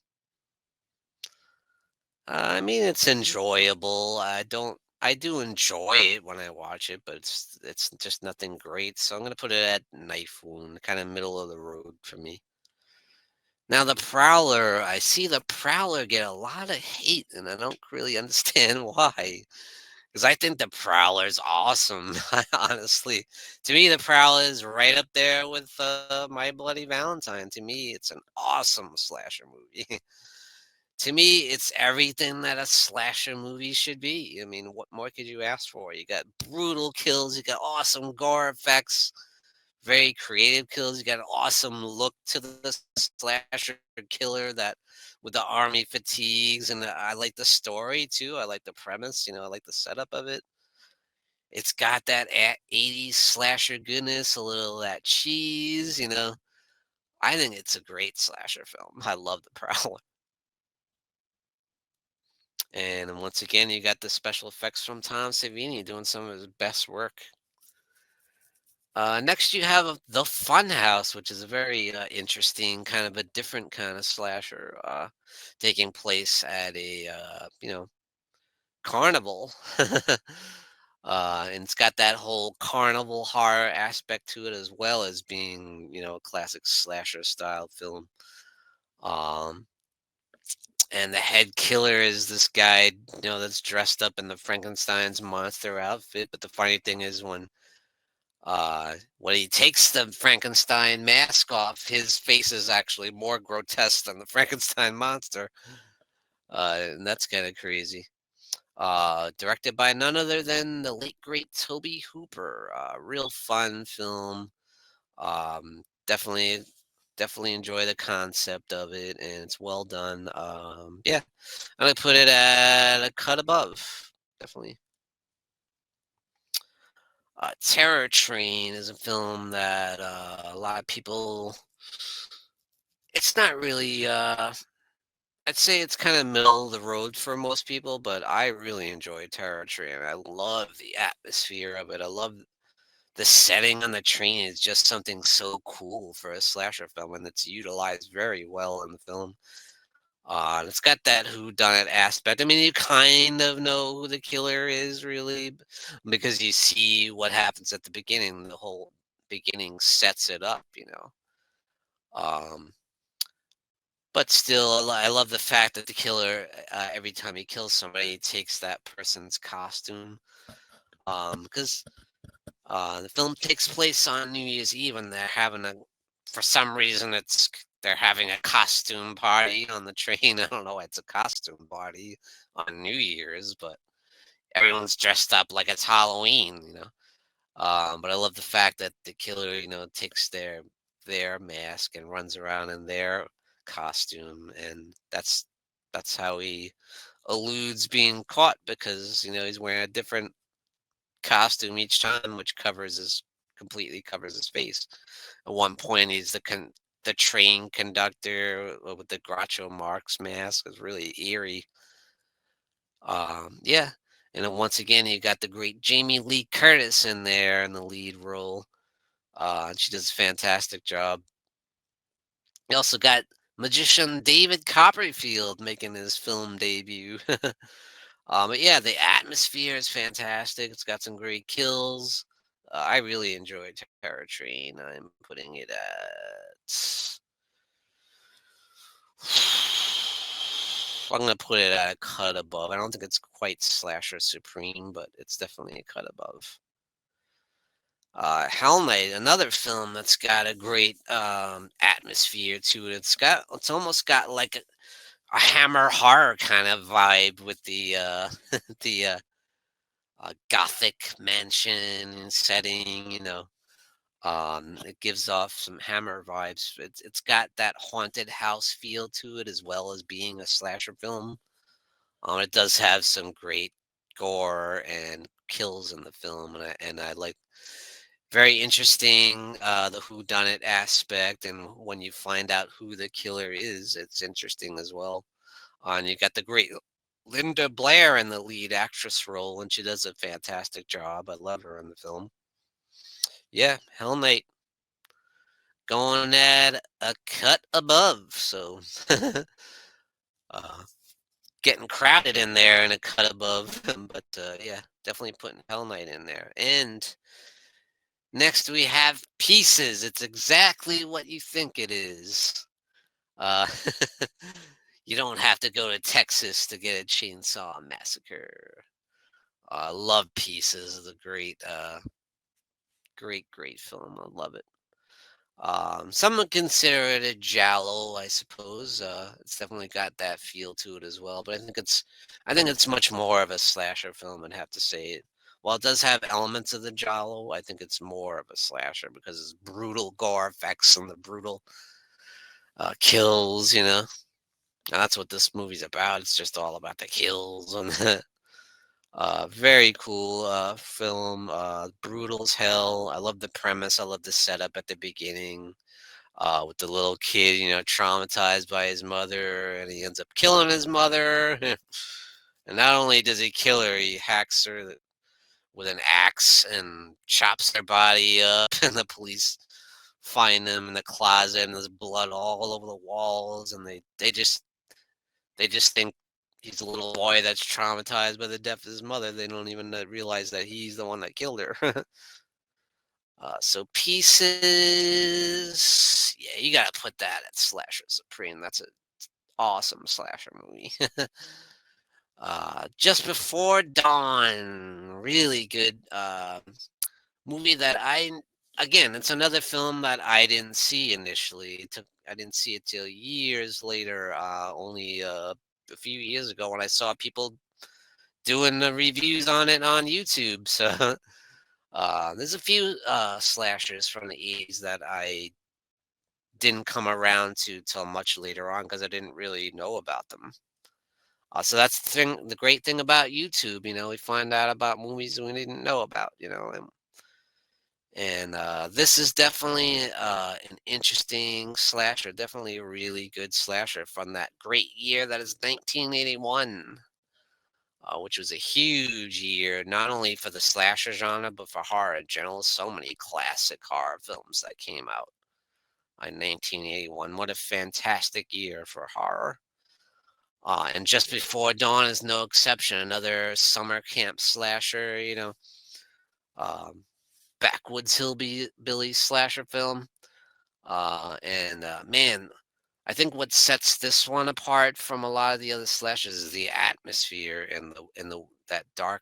I mean, it's enjoyable. I do enjoy it when I watch it, but it's just nothing great. So I'm gonna put it at Knife Wound, kind of middle of the road for me. Now the Prowler, I see the Prowler get a lot of hate, and I don't really understand why. Because I think the Prowler is awesome. Honestly, to me, the Prowler is right up there with My Bloody Valentine. To me, it's an awesome slasher movie. To me, it's everything that a slasher movie should be. I mean, what more could you ask for? You got brutal kills, you got awesome gore effects, very creative kills. You got an awesome look to the slasher killer that with the army fatigues, and I like the story too. I like the premise. I like the setup of it. It's got that 80s slasher goodness, a little of that cheese. I think it's a great slasher film. I love the Prowler. And then once again, you got the special effects from Tom Savini doing some of his best work. Next, you have the Funhouse, which is a very interesting, kind of a different kind of slasher, taking place at a carnival, and it's got that whole carnival horror aspect to it, as well as being a classic slasher style film. Um, and the head killer is this guy, that's dressed up in the Frankenstein's monster outfit. But the funny thing is when he takes the Frankenstein mask off, his face is actually more grotesque than the Frankenstein monster. And that's kind of crazy. Directed by none other than the late great Toby Hooper. Real fun film. Definitely enjoy the concept of it, and it's well done. Yeah, I'm gonna put it at a cut above. Definitely. Terror Train is a film that a lot of people It's not really. I'd say it's kind of middle of the road for most people, but I really enjoy Terror Train. I love the atmosphere of it. I love the setting on the train is just something so cool for a slasher film, and it's utilized very well in the film. It's got that whodunit aspect. I mean, you kind of know who the killer is, really, because you see what happens at the beginning. The whole beginning sets it up, you know. Um, but still, I love the fact that the killer, every time he kills somebody, he takes that person's costume. Because the film takes place on New Year's Eve, and for some reason, they're having a costume party on the train. I don't know why it's a costume party on New Year's, but everyone's dressed up like it's Halloween, you know. But I love the fact that the killer, takes their mask and runs around in their costume, and that's how he eludes being caught because he's wearing a different costume each time, which completely covers his face. At one point, he's the train conductor with the Groucho Marx mask. It's really eerie. Yeah, and then once again, you got the great Jamie Lee Curtis in there in the lead role. And she does a fantastic job. You also got magician David Copperfield making his film debut. But yeah, the atmosphere is fantastic. It's got some great kills. I really enjoyed Terror Train. I'm putting it at. I'm gonna put it at a cut above. I don't think it's quite slasher supreme, but it's definitely a cut above. Hell Night, another film that's got a great atmosphere to it. It's almost got like a Hammer horror kind of vibe with the the gothic mansion setting. It gives off some Hammer vibes. It's got that haunted house feel to it as well as being a slasher film. It does have some great gore and kills in the film, and I like very interesting the whodunit aspect, and when you find out who the killer is, it's interesting as well. And you got the great Linda Blair in the lead actress role, and she does a fantastic job. I love her in the film. Yeah, Hell Night going at a cut above, so uh, getting crowded in there and a cut above, but yeah, definitely putting Hell Night in there. And next we have Pieces. It's exactly what you think it is. Uh, you don't have to go to Texas to get a chainsaw massacre. Love Pieces is a great film. I love it. Some would consider it a giallo, I suppose. It's definitely got that feel to it as well. But I think it's much more of a slasher film. I'd have to say it. While it does have elements of the giallo, I think it's more of a slasher because it's brutal gore effects and the brutal kills. And that's what this movie's about. It's just all about the kills and very cool film. Brutal as hell. I love the premise. I love the setup at the beginning with the little kid, traumatized by his mother, and he ends up killing his mother. And not only does he kill her, he hacks her with an axe and chops their body up. And the police find him in the closet, and there's blood all over the walls. And they just think he's a little boy that's traumatized by the death of his mother. They don't even realize that he's the one that killed her. So Pieces, yeah, you gotta put that at Slasher Supreme. That's an awesome slasher movie. Just Before Dawn, really good movie that again, it's another film that I didn't see initially. I didn't see it till years later, only a few years ago when I saw people doing the reviews on it on YouTube. So there's a few slashers from the 80s that I didn't come around to till much later on because I didn't really know about them. So that's the great thing about YouTube. We find out about movies we didn't know about. And And this is definitely an interesting slasher, definitely a really good slasher from that great year that is 1981, which was a huge year, not only for the slasher genre, but for horror in general. So many classic horror films that came out in 1981. What a fantastic year for horror. And Just Before Dawn is no exception. Another summer camp slasher, um, backwoods hillbilly slasher film. And man, I think what sets this one apart from a lot of the other slashers is the atmosphere and the that dark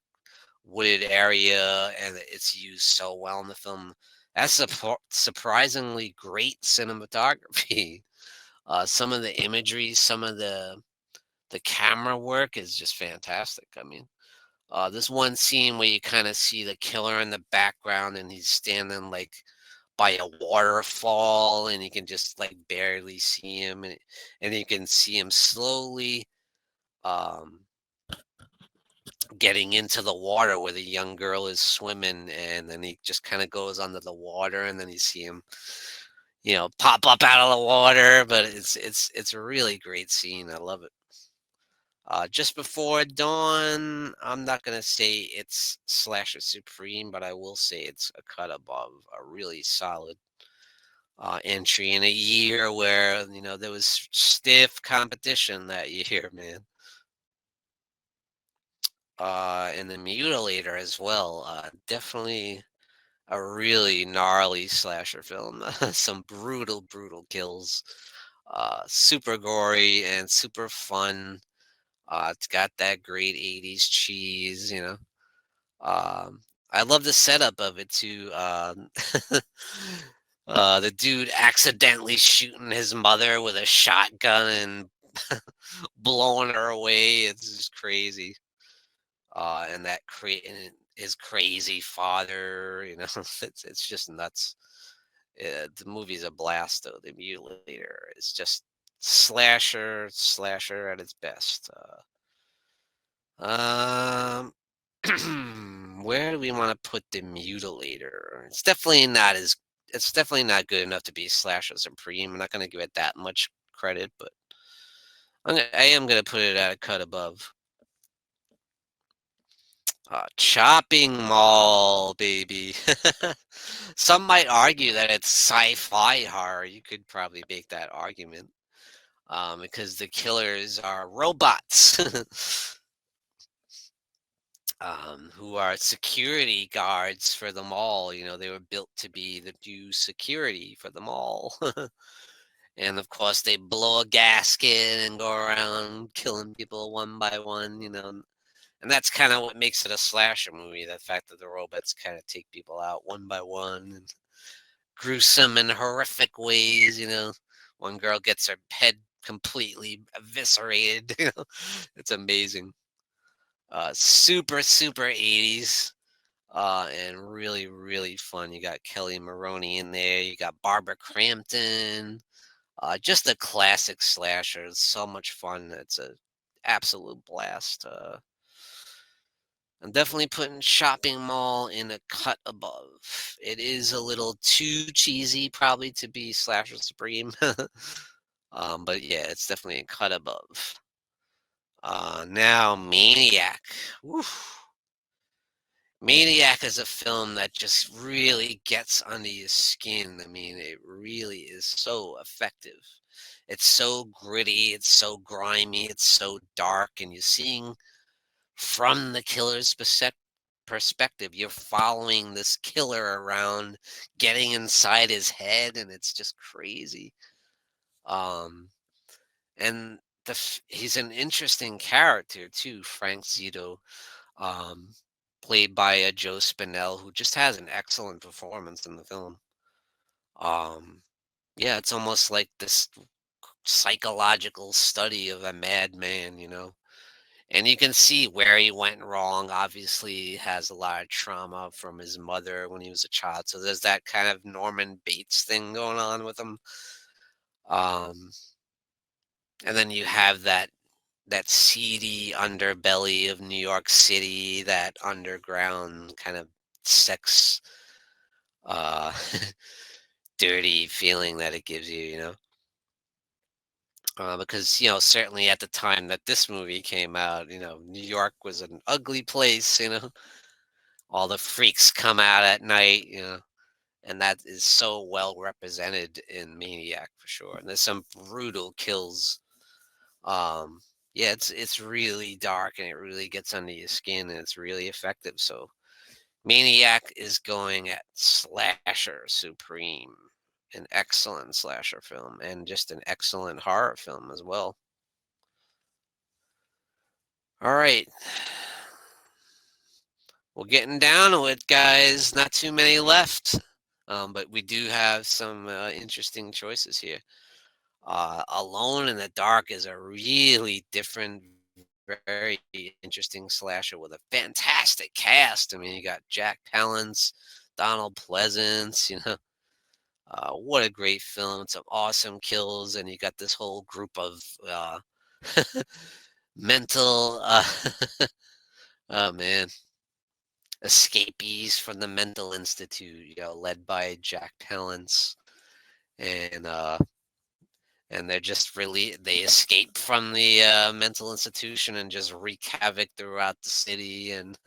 wooded area, and it's used so well in the film. That's surprisingly great cinematography. Some of the imagery, some of the camera work is just fantastic. I mean, there's one scene where you kind of see the killer in the background, and he's standing like by a waterfall, and you can just like barely see him, and you can see him slowly um, getting into the water where the young girl is swimming, and then he just kind of goes under the water, and then you see him, pop up out of the water. But it's a really great scene. I love it. Just Before Dawn, I'm not gonna say it's slasher supreme, but I will say it's a cut above a really solid entry in a year where there was stiff competition that year, man. And the Mutilator as well. Definitely a really gnarly slasher film. Some brutal, brutal kills. Super gory and super fun. It's got that great 80s cheese. Um, I love the setup of it too. The dude accidentally shooting his mother with a shotgun and blowing her away. It's just crazy. And and his crazy father. It's just nuts. The movie's a blast, though. The Mutilator is just slasher at its best. Um, where do we want to put the Mutilator? It's definitely not good enough to be slasher supreme. I'm not going to give it that much credit, but I am going to put it at a cut above. Chopping Mall, baby. Some might argue that it's sci-fi horror. You could probably make that argument, because the killers are robots. Who are security guards for the mall. They were built to be the new security for the mall. And of course, they blow a gasket and go around killing people one by one. And that's kind of what makes it a slasher movie. The fact that the robots kind of take people out one by one, and gruesome and horrific ways. One girl gets her head completely eviscerated. It's amazing. Super, super 80s. And really, really fun. You got Kelly Maroney in there. You got Barbara Crampton. Just a classic slasher. It's so much fun. It's a absolute blast. I'm definitely putting Shopping Mall in a cut above. It is a little too cheesy, probably, to be slasher supreme. But yeah, it's definitely a cut above. Now Maniac. Woof. Maniac is a film that just really gets under your skin. I mean, it really is so effective. It's so gritty, it's so grimy, it's so dark, and you're seeing from the killer's perspective. You're following this killer around, getting inside his head, and it's just crazy. Um, and he's an interesting character too, Frank Zito, um, played by Joe Spinell, who just has an excellent performance in the film. Um, yeah, it's almost like this psychological study of a madman. And you can see where he went wrong. Obviously, he has a lot of trauma from his mother when he was a child. So there's that kind of Norman Bates thing going on with him. Um, and then you have that seedy underbelly of New York City, that underground kind of sex dirty feeling that it gives you, because certainly at the time that this movie came out, New York was an ugly place. All the freaks come out at night, and that is so well represented in Maniac for sure. And there's some brutal kills. Um, yeah, it's really dark and it really gets under your skin and it's really effective. So Maniac is going at slasher supreme, an excellent slasher film and just an excellent horror film as well. All right, we're getting down to it, guys. Not too many left, but we do have some interesting choices here. Alone in the Dark is a really different, very interesting slasher with a fantastic cast. I mean, you got Jack Palance, Donald Pleasance, what a great film. Some awesome kills, and you got this whole group of mental, oh man, escapees from the mental institute, led by Jack Palance. And they're just really they escape from the mental institution and just wreak havoc throughout the city, and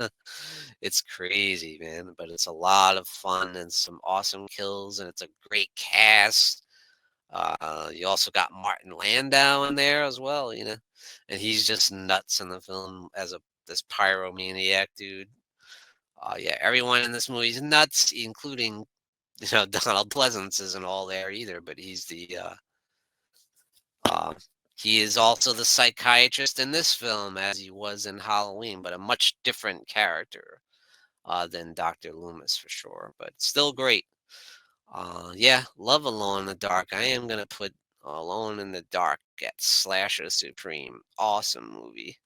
it's crazy, man, but it's a lot of fun and some awesome kills, and it's a great cast. You also got Martin Landau in there as well, and he's just nuts in the film as a this pyromaniac dude. Yeah, everyone in this movie is nuts, including Donald Pleasance isn't all there either, but uh, he is also the psychiatrist in this film, as he was in Halloween, but a much different character than Dr. Loomis for sure, but still great. Yeah, love Alone in the Dark. I am gonna put Alone in the Dark at Slasher Supreme. Awesome movie.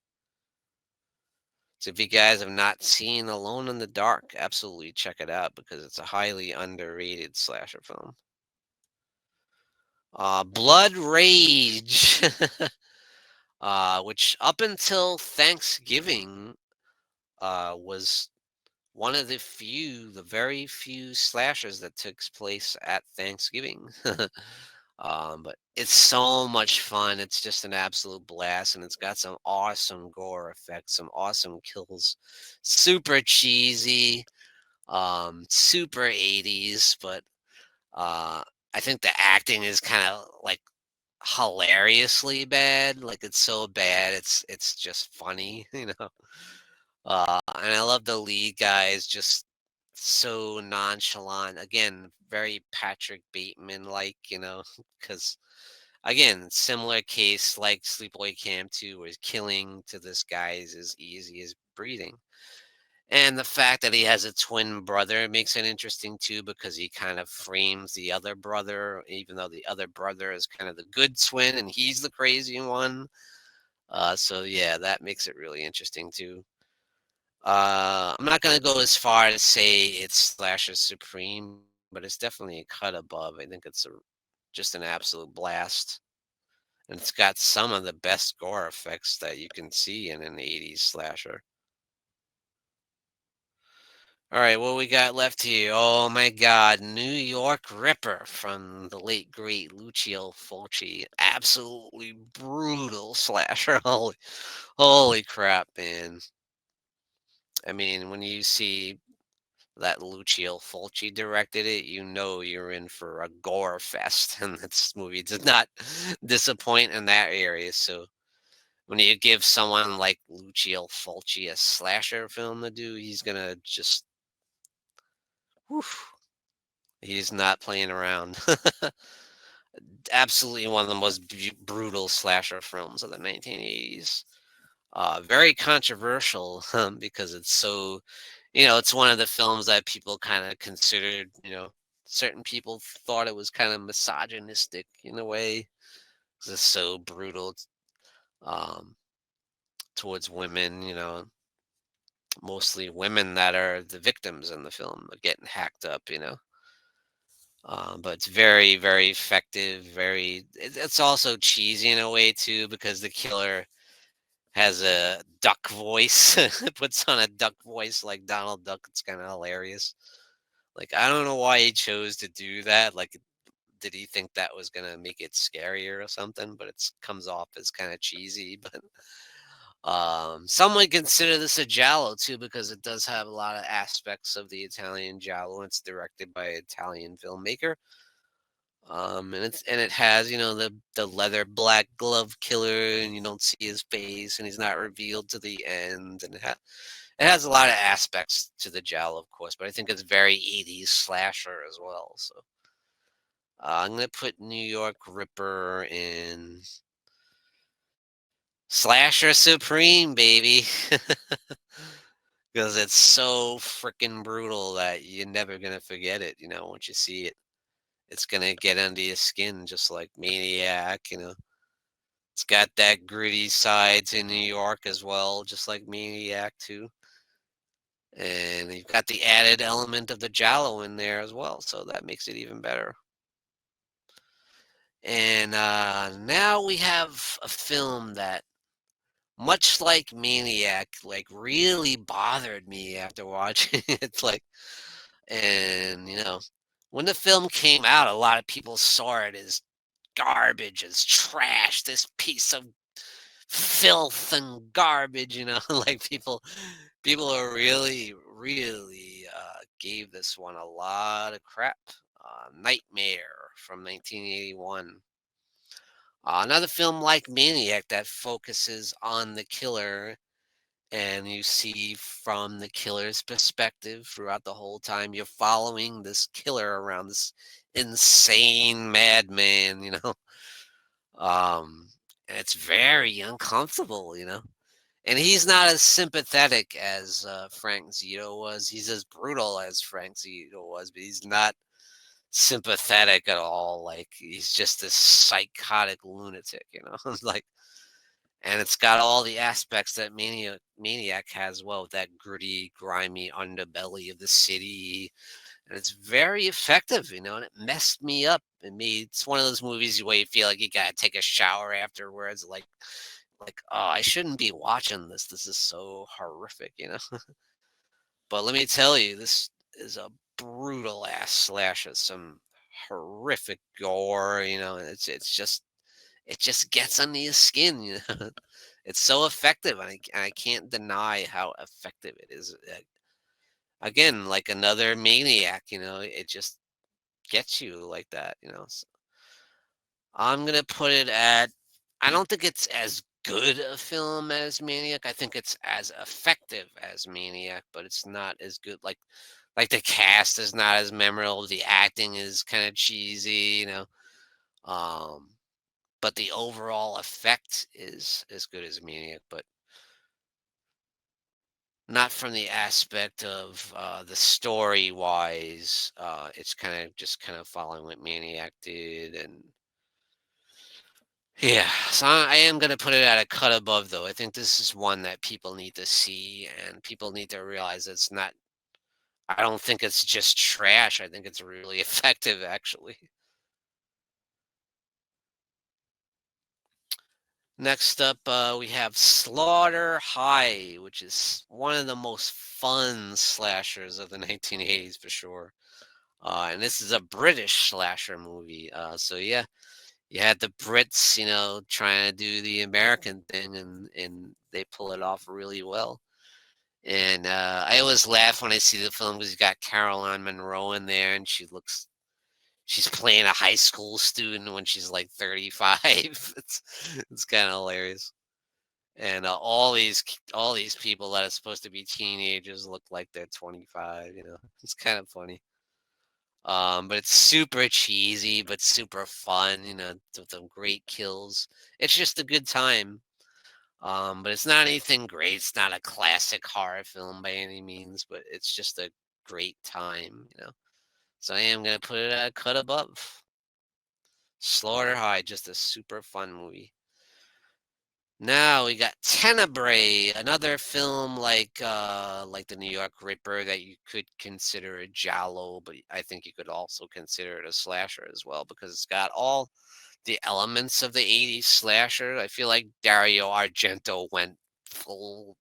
So if you guys have not seen Alone in the Dark, absolutely check it out because it's a highly underrated slasher film. Blood Rage, which up until Thanksgiving was one of the very few slashers that takes place at Thanksgiving. But it's so much fun. It's just an absolute blast, and it's got some awesome gore effects, some awesome kills, super cheesy, super 80s, but I think the acting is kind of like hilariously bad. Like it's so bad, it's just funny, and I love the lead guy is just so nonchalant. Again, very Patrick Bateman like, because again, similar case like Sleepaway Camp 2, where killing to this guy is as easy as breathing. And the fact that he has a twin brother makes it interesting too, because he kind of frames the other brother, even though the other brother is kind of the good twin and he's the crazy one. So yeah, that makes it really interesting too. I'm not gonna go as far as say it's Slasher Supreme, but it's definitely a cut above. I think it's just an absolute blast, and it's got some of the best gore effects that you can see in an '80s slasher. All right, what we got left here? Oh my God, New York Ripper from the late great Lucio Fulci. Absolutely brutal slasher. Holy crap, man! I mean, when you see that Lucio Fulci directed it, you're in for a gore fest, and this movie did not disappoint in that area. So when you give someone like Lucio Fulci a slasher film to do, he's gonna just, whew, he's not playing around. Absolutely one of the most brutal slasher films of the 1980s. Very controversial because it's so, it's one of the films that people kind of considered, certain people thought it was kind of misogynistic in a way. 'Cause it's so brutal um, towards women, mostly women that are the victims in the film are getting hacked up, but it's very, very effective. It's also cheesy in a way too, because the killer has a duck voice, puts on a duck voice like Donald Duck. It's kind of hilarious. Like, I don't know why he chose to do that. Like, did he think that was gonna make it scarier or something? But it's comes off as kind of cheesy. But some would consider this a giallo too because it does have a lot of aspects of the Italian giallo. It's directed by an Italian filmmaker. And it has, the leather black glove killer, and you don't see his face, and he's not revealed to the end, and it has a lot of aspects to the giallo, of course, but I think it's very 80s slasher as well. So I'm gonna put New York Ripper in slasher supreme, baby, because it's so freaking brutal that you're never gonna forget it. Once you see it, it's gonna get under your skin, just like Maniac. It's got that gritty side to New York as well, just like Maniac too. And you've got the added element of the giallo in there as well, so that makes it even better. And now we have a film that, much like Maniac, like really bothered me after watching it. Like, and when the film came out, a lot of people saw it as garbage, as trash, this piece of filth and garbage. Like people are really gave this one a lot of crap. Nightmare from 1981. Another film like Maniac that focuses on the killer, and you see from the killer's perspective throughout the whole time. You're following this killer around, this insane madman. And it's very uncomfortable. And he's not as sympathetic as Frank Zito was. He's as brutal as Frank Zito was, but he's not sympathetic at all. Like, he's just this psychotic lunatic. Like, and it's got all the aspects that Maniac has, well, with that gritty, grimy underbelly of the city. And it's very effective, and it messed me up. It's one of those movies where you feel like you gotta take a shower afterwards, like, oh, I shouldn't be watching this. This is so horrific. But let me tell you, this is a brutal ass slasher. Some horrific gore. And it just gets under your skin. It's so effective, and I can't deny how effective it is. Again, like another Maniac, it just gets you like that. So I'm gonna put it at. I don't think it's as good a film as Maniac. I think it's as effective as Maniac, but it's not as good. Like the cast is not as memorable. The acting is kind of cheesy. Um, but the overall effect is as good as Maniac, but not from the aspect of the story wise. It's kind of following what Maniac did, and yeah, so I am gonna put it at a cut above, though. I think this is one that people need to see, and people need to realize it's not. I don't think it's just trash. I think it's really effective, actually. Next up, we have Slaughter High, which is one of the most fun slashers of the 1980s for sure. And this is a British slasher movie. So yeah, you had the Brits, trying to do the American thing, and they pull it off really well. And I always laugh when I see the film because you got Caroline Monroe in there, and she's playing a high school student when she's like 35. It's kind of hilarious. And all these people that are supposed to be teenagers look like they're 25. It's kind of funny. But it's super cheesy, but super fun, with some great kills. It's just a good time. But it's not anything great. It's not a classic horror film by any means, but it's just a great time. So I am gonna put it at a cut above. Slaughter High, just a super fun movie. Now we got Tenebrae, another film like the New York Ripper that you could consider a giallo, but I think you could also consider it a slasher as well because it's got all the elements of the 80s slasher. I feel like Dario Argento went full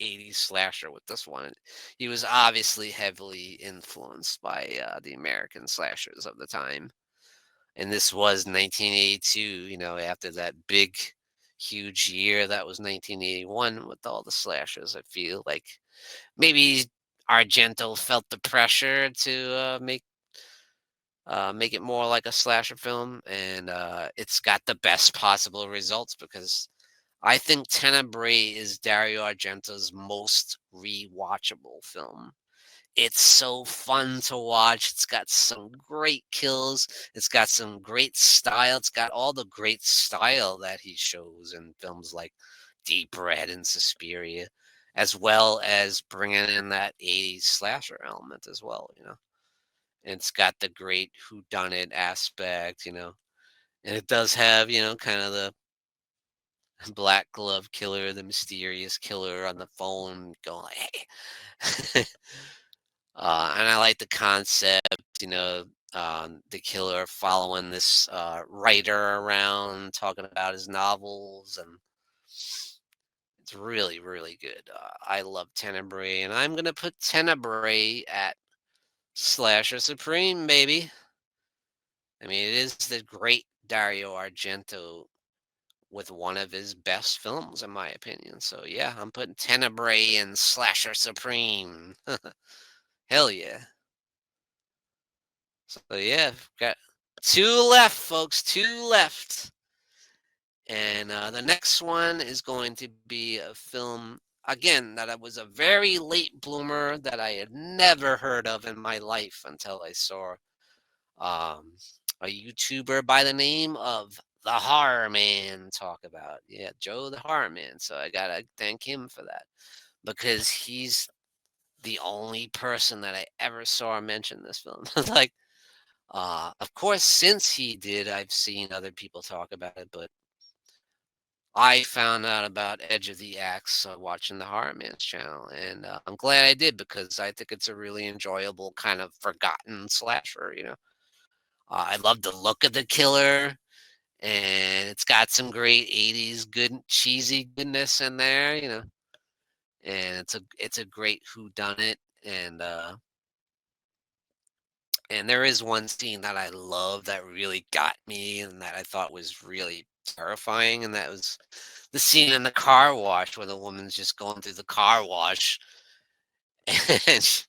'80s slasher with this one. He was obviously heavily influenced by the American slashers of the time. And this was 1982, after that big, huge year that was 1981 with all the slashers. I feel like maybe Argento felt the pressure to make it more like a slasher film, and it's got the best possible results because I think Tenebrae is Dario Argento's most rewatchable film. It's so fun to watch. It's got some great kills. It's got some great style. It's got all the great style that he shows in films like Deep Red and Suspiria, as well as bringing in that '80s slasher element as well. And it's got the great whodunit aspect. And it does have, kind of the black glove killer, the mysterious killer on the phone going like, hey. And I like the concept, the killer following this writer around, talking about his novels, and it's really, really good. I love Tenebrae, and I'm gonna put Tenebrae at Slasher Supreme, baby. I mean, it is the great Dario Argento with one of his best films, in my opinion. So yeah, I'm putting Tenebrae and Slasher Supreme. Hell yeah. So yeah, got two left, folks. Two left. And the next one is going to be a film, again, that I was a very late bloomer that I had never heard of in my life until I saw um, a YouTuber by the name of the Horror Man talk about. Yeah, Joe the Horror Man. So I got to thank him for that because he's the only person that I ever saw mention this film. Like, of course, since he did, I've seen other people talk about it, but I found out about Edge of the Axe watching the Horror Man's channel, and I'm glad I did because I think it's a really enjoyable kind of forgotten slasher. I love the look of the killer, and it's got some great '80s good cheesy goodness in there. And it's a great whodunit, and there is one scene that I love that really got me and that I thought was really terrifying, and that was the scene in the car wash where the woman's just going through the car wash and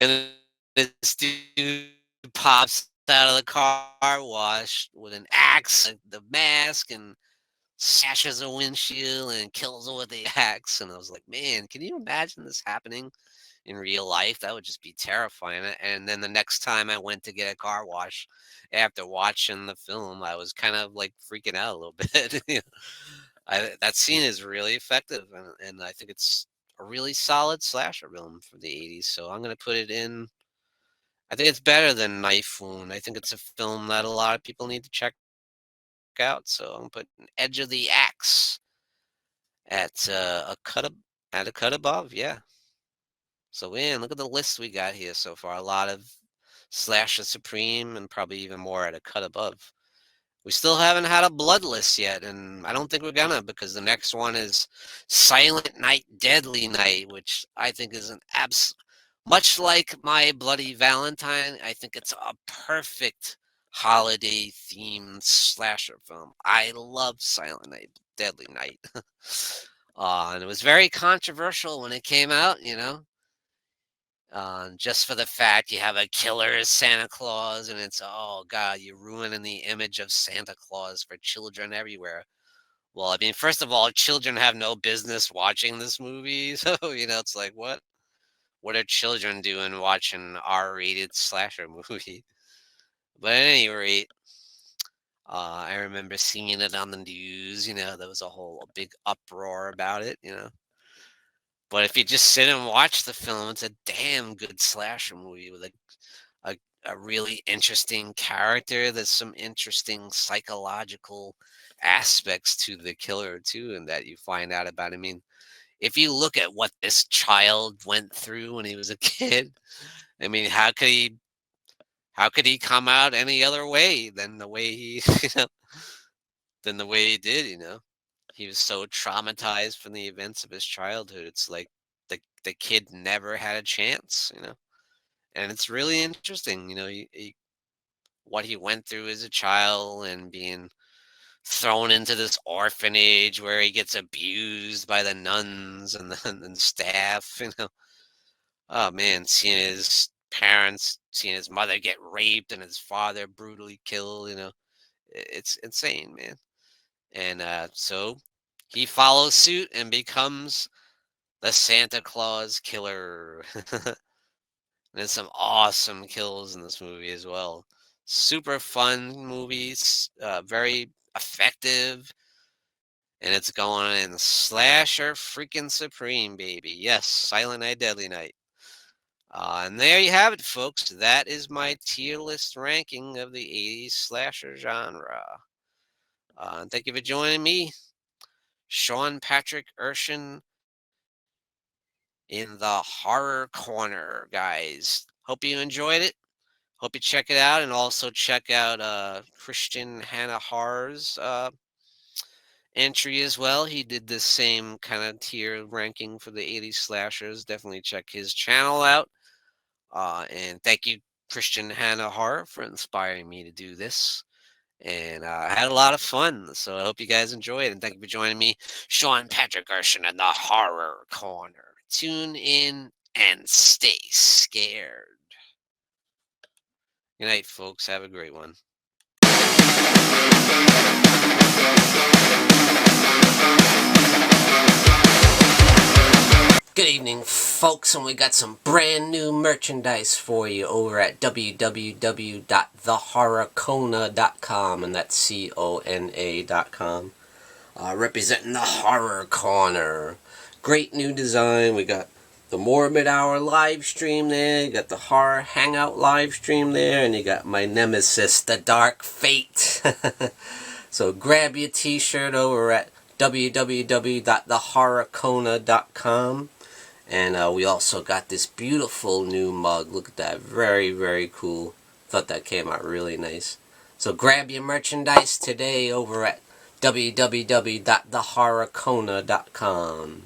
and this dude pops out of the car wash with an axe, the mask, and smashes a windshield and kills her with the axe. And I was like, man, can you imagine this happening in real life? That would just be terrifying. And then the next time I went to get a car wash after watching the film, I was kind of like freaking out a little bit. That scene is really effective, and I think it's a really solid slasher film for the '80s. So I'm gonna put it in. I think it's better than Knife Wound. I think it's a film that a lot of people need to check out. So I'm putting Edge of the Axe at a cut above. Yeah. So man, look at the list we got here so far. A lot of Slasher Supreme and probably even more at a cut above. We still haven't had a blood list yet, and I don't think we're gonna because the next one is Silent Night, Deadly Night, which I think is an much like My Bloody Valentine. I think it's a perfect holiday themed slasher film. I love Silent Night, Deadly Night. And it was very controversial when it came out. Just for the fact you have a killer as Santa Claus, and it's, oh God, you're ruining the image of Santa Claus for children everywhere. Well, I mean, first of all, children have no business watching this movie, so it's like, what? What are children doing watching an R-rated slasher movie? But at any rate, I remember seeing it on the news. There was a big uproar about it. But if you just sit and watch the film, it's a damn good slasher movie with a, a really interesting character. There's some interesting psychological aspects to the killer too, and that you find out about. I mean, if you look at what this child went through when he was a kid, I mean, how could he come out any other way than the way he than the way he did? he was so traumatized from the events of his childhood. It's like the kid never had a chance, and it's really interesting, what he went through as a child and being thrown into this orphanage where he gets abused by the nuns and the staff. Oh man, seeing his parents, seeing his mother get raped and his father brutally killed. It's insane, man. And so he follows suit and becomes the Santa Claus killer. There's some awesome kills in this movie as well. Super fun movies, very effective, and it's going in slasher freaking supreme, baby. Yes, Silent Night, Deadly Night. And there you have it, folks. That is my tier list ranking of the 80s slasher genre. And thank you for joining me, Sean Patrick Erschen, in the Horror Corner, guys. Hope you enjoyed it. Hope you check it out, and also check out Christian Hanna Horror's entry as well. He did the same kind of tier ranking for the 80s slashers. Definitely check his channel out. And thank you, Christian Hanna Horror, for inspiring me to do this. And I had a lot of fun, so I hope you guys enjoyed. And thank you for joining me, Sean Patrick Erschen, in the Horror Corner. Tune in and stay scared. Good night, folks. Have a great one. Good evening, folks, and we got some brand new merchandise for you over at www.thehorrorcona.com, and that's CONA.com. Representing the Horror Corner. Great new design. We got the Morbid Hour live stream there, you got the Horror Hangout live stream there, and you got my nemesis, the Dark Fate. So grab your t-shirt over at www.thehorrorcona.com. And we also got this beautiful new mug. Look at that. Very, very cool. Thought that came out really nice. So grab your merchandise today over at www.thehorrorcona.com.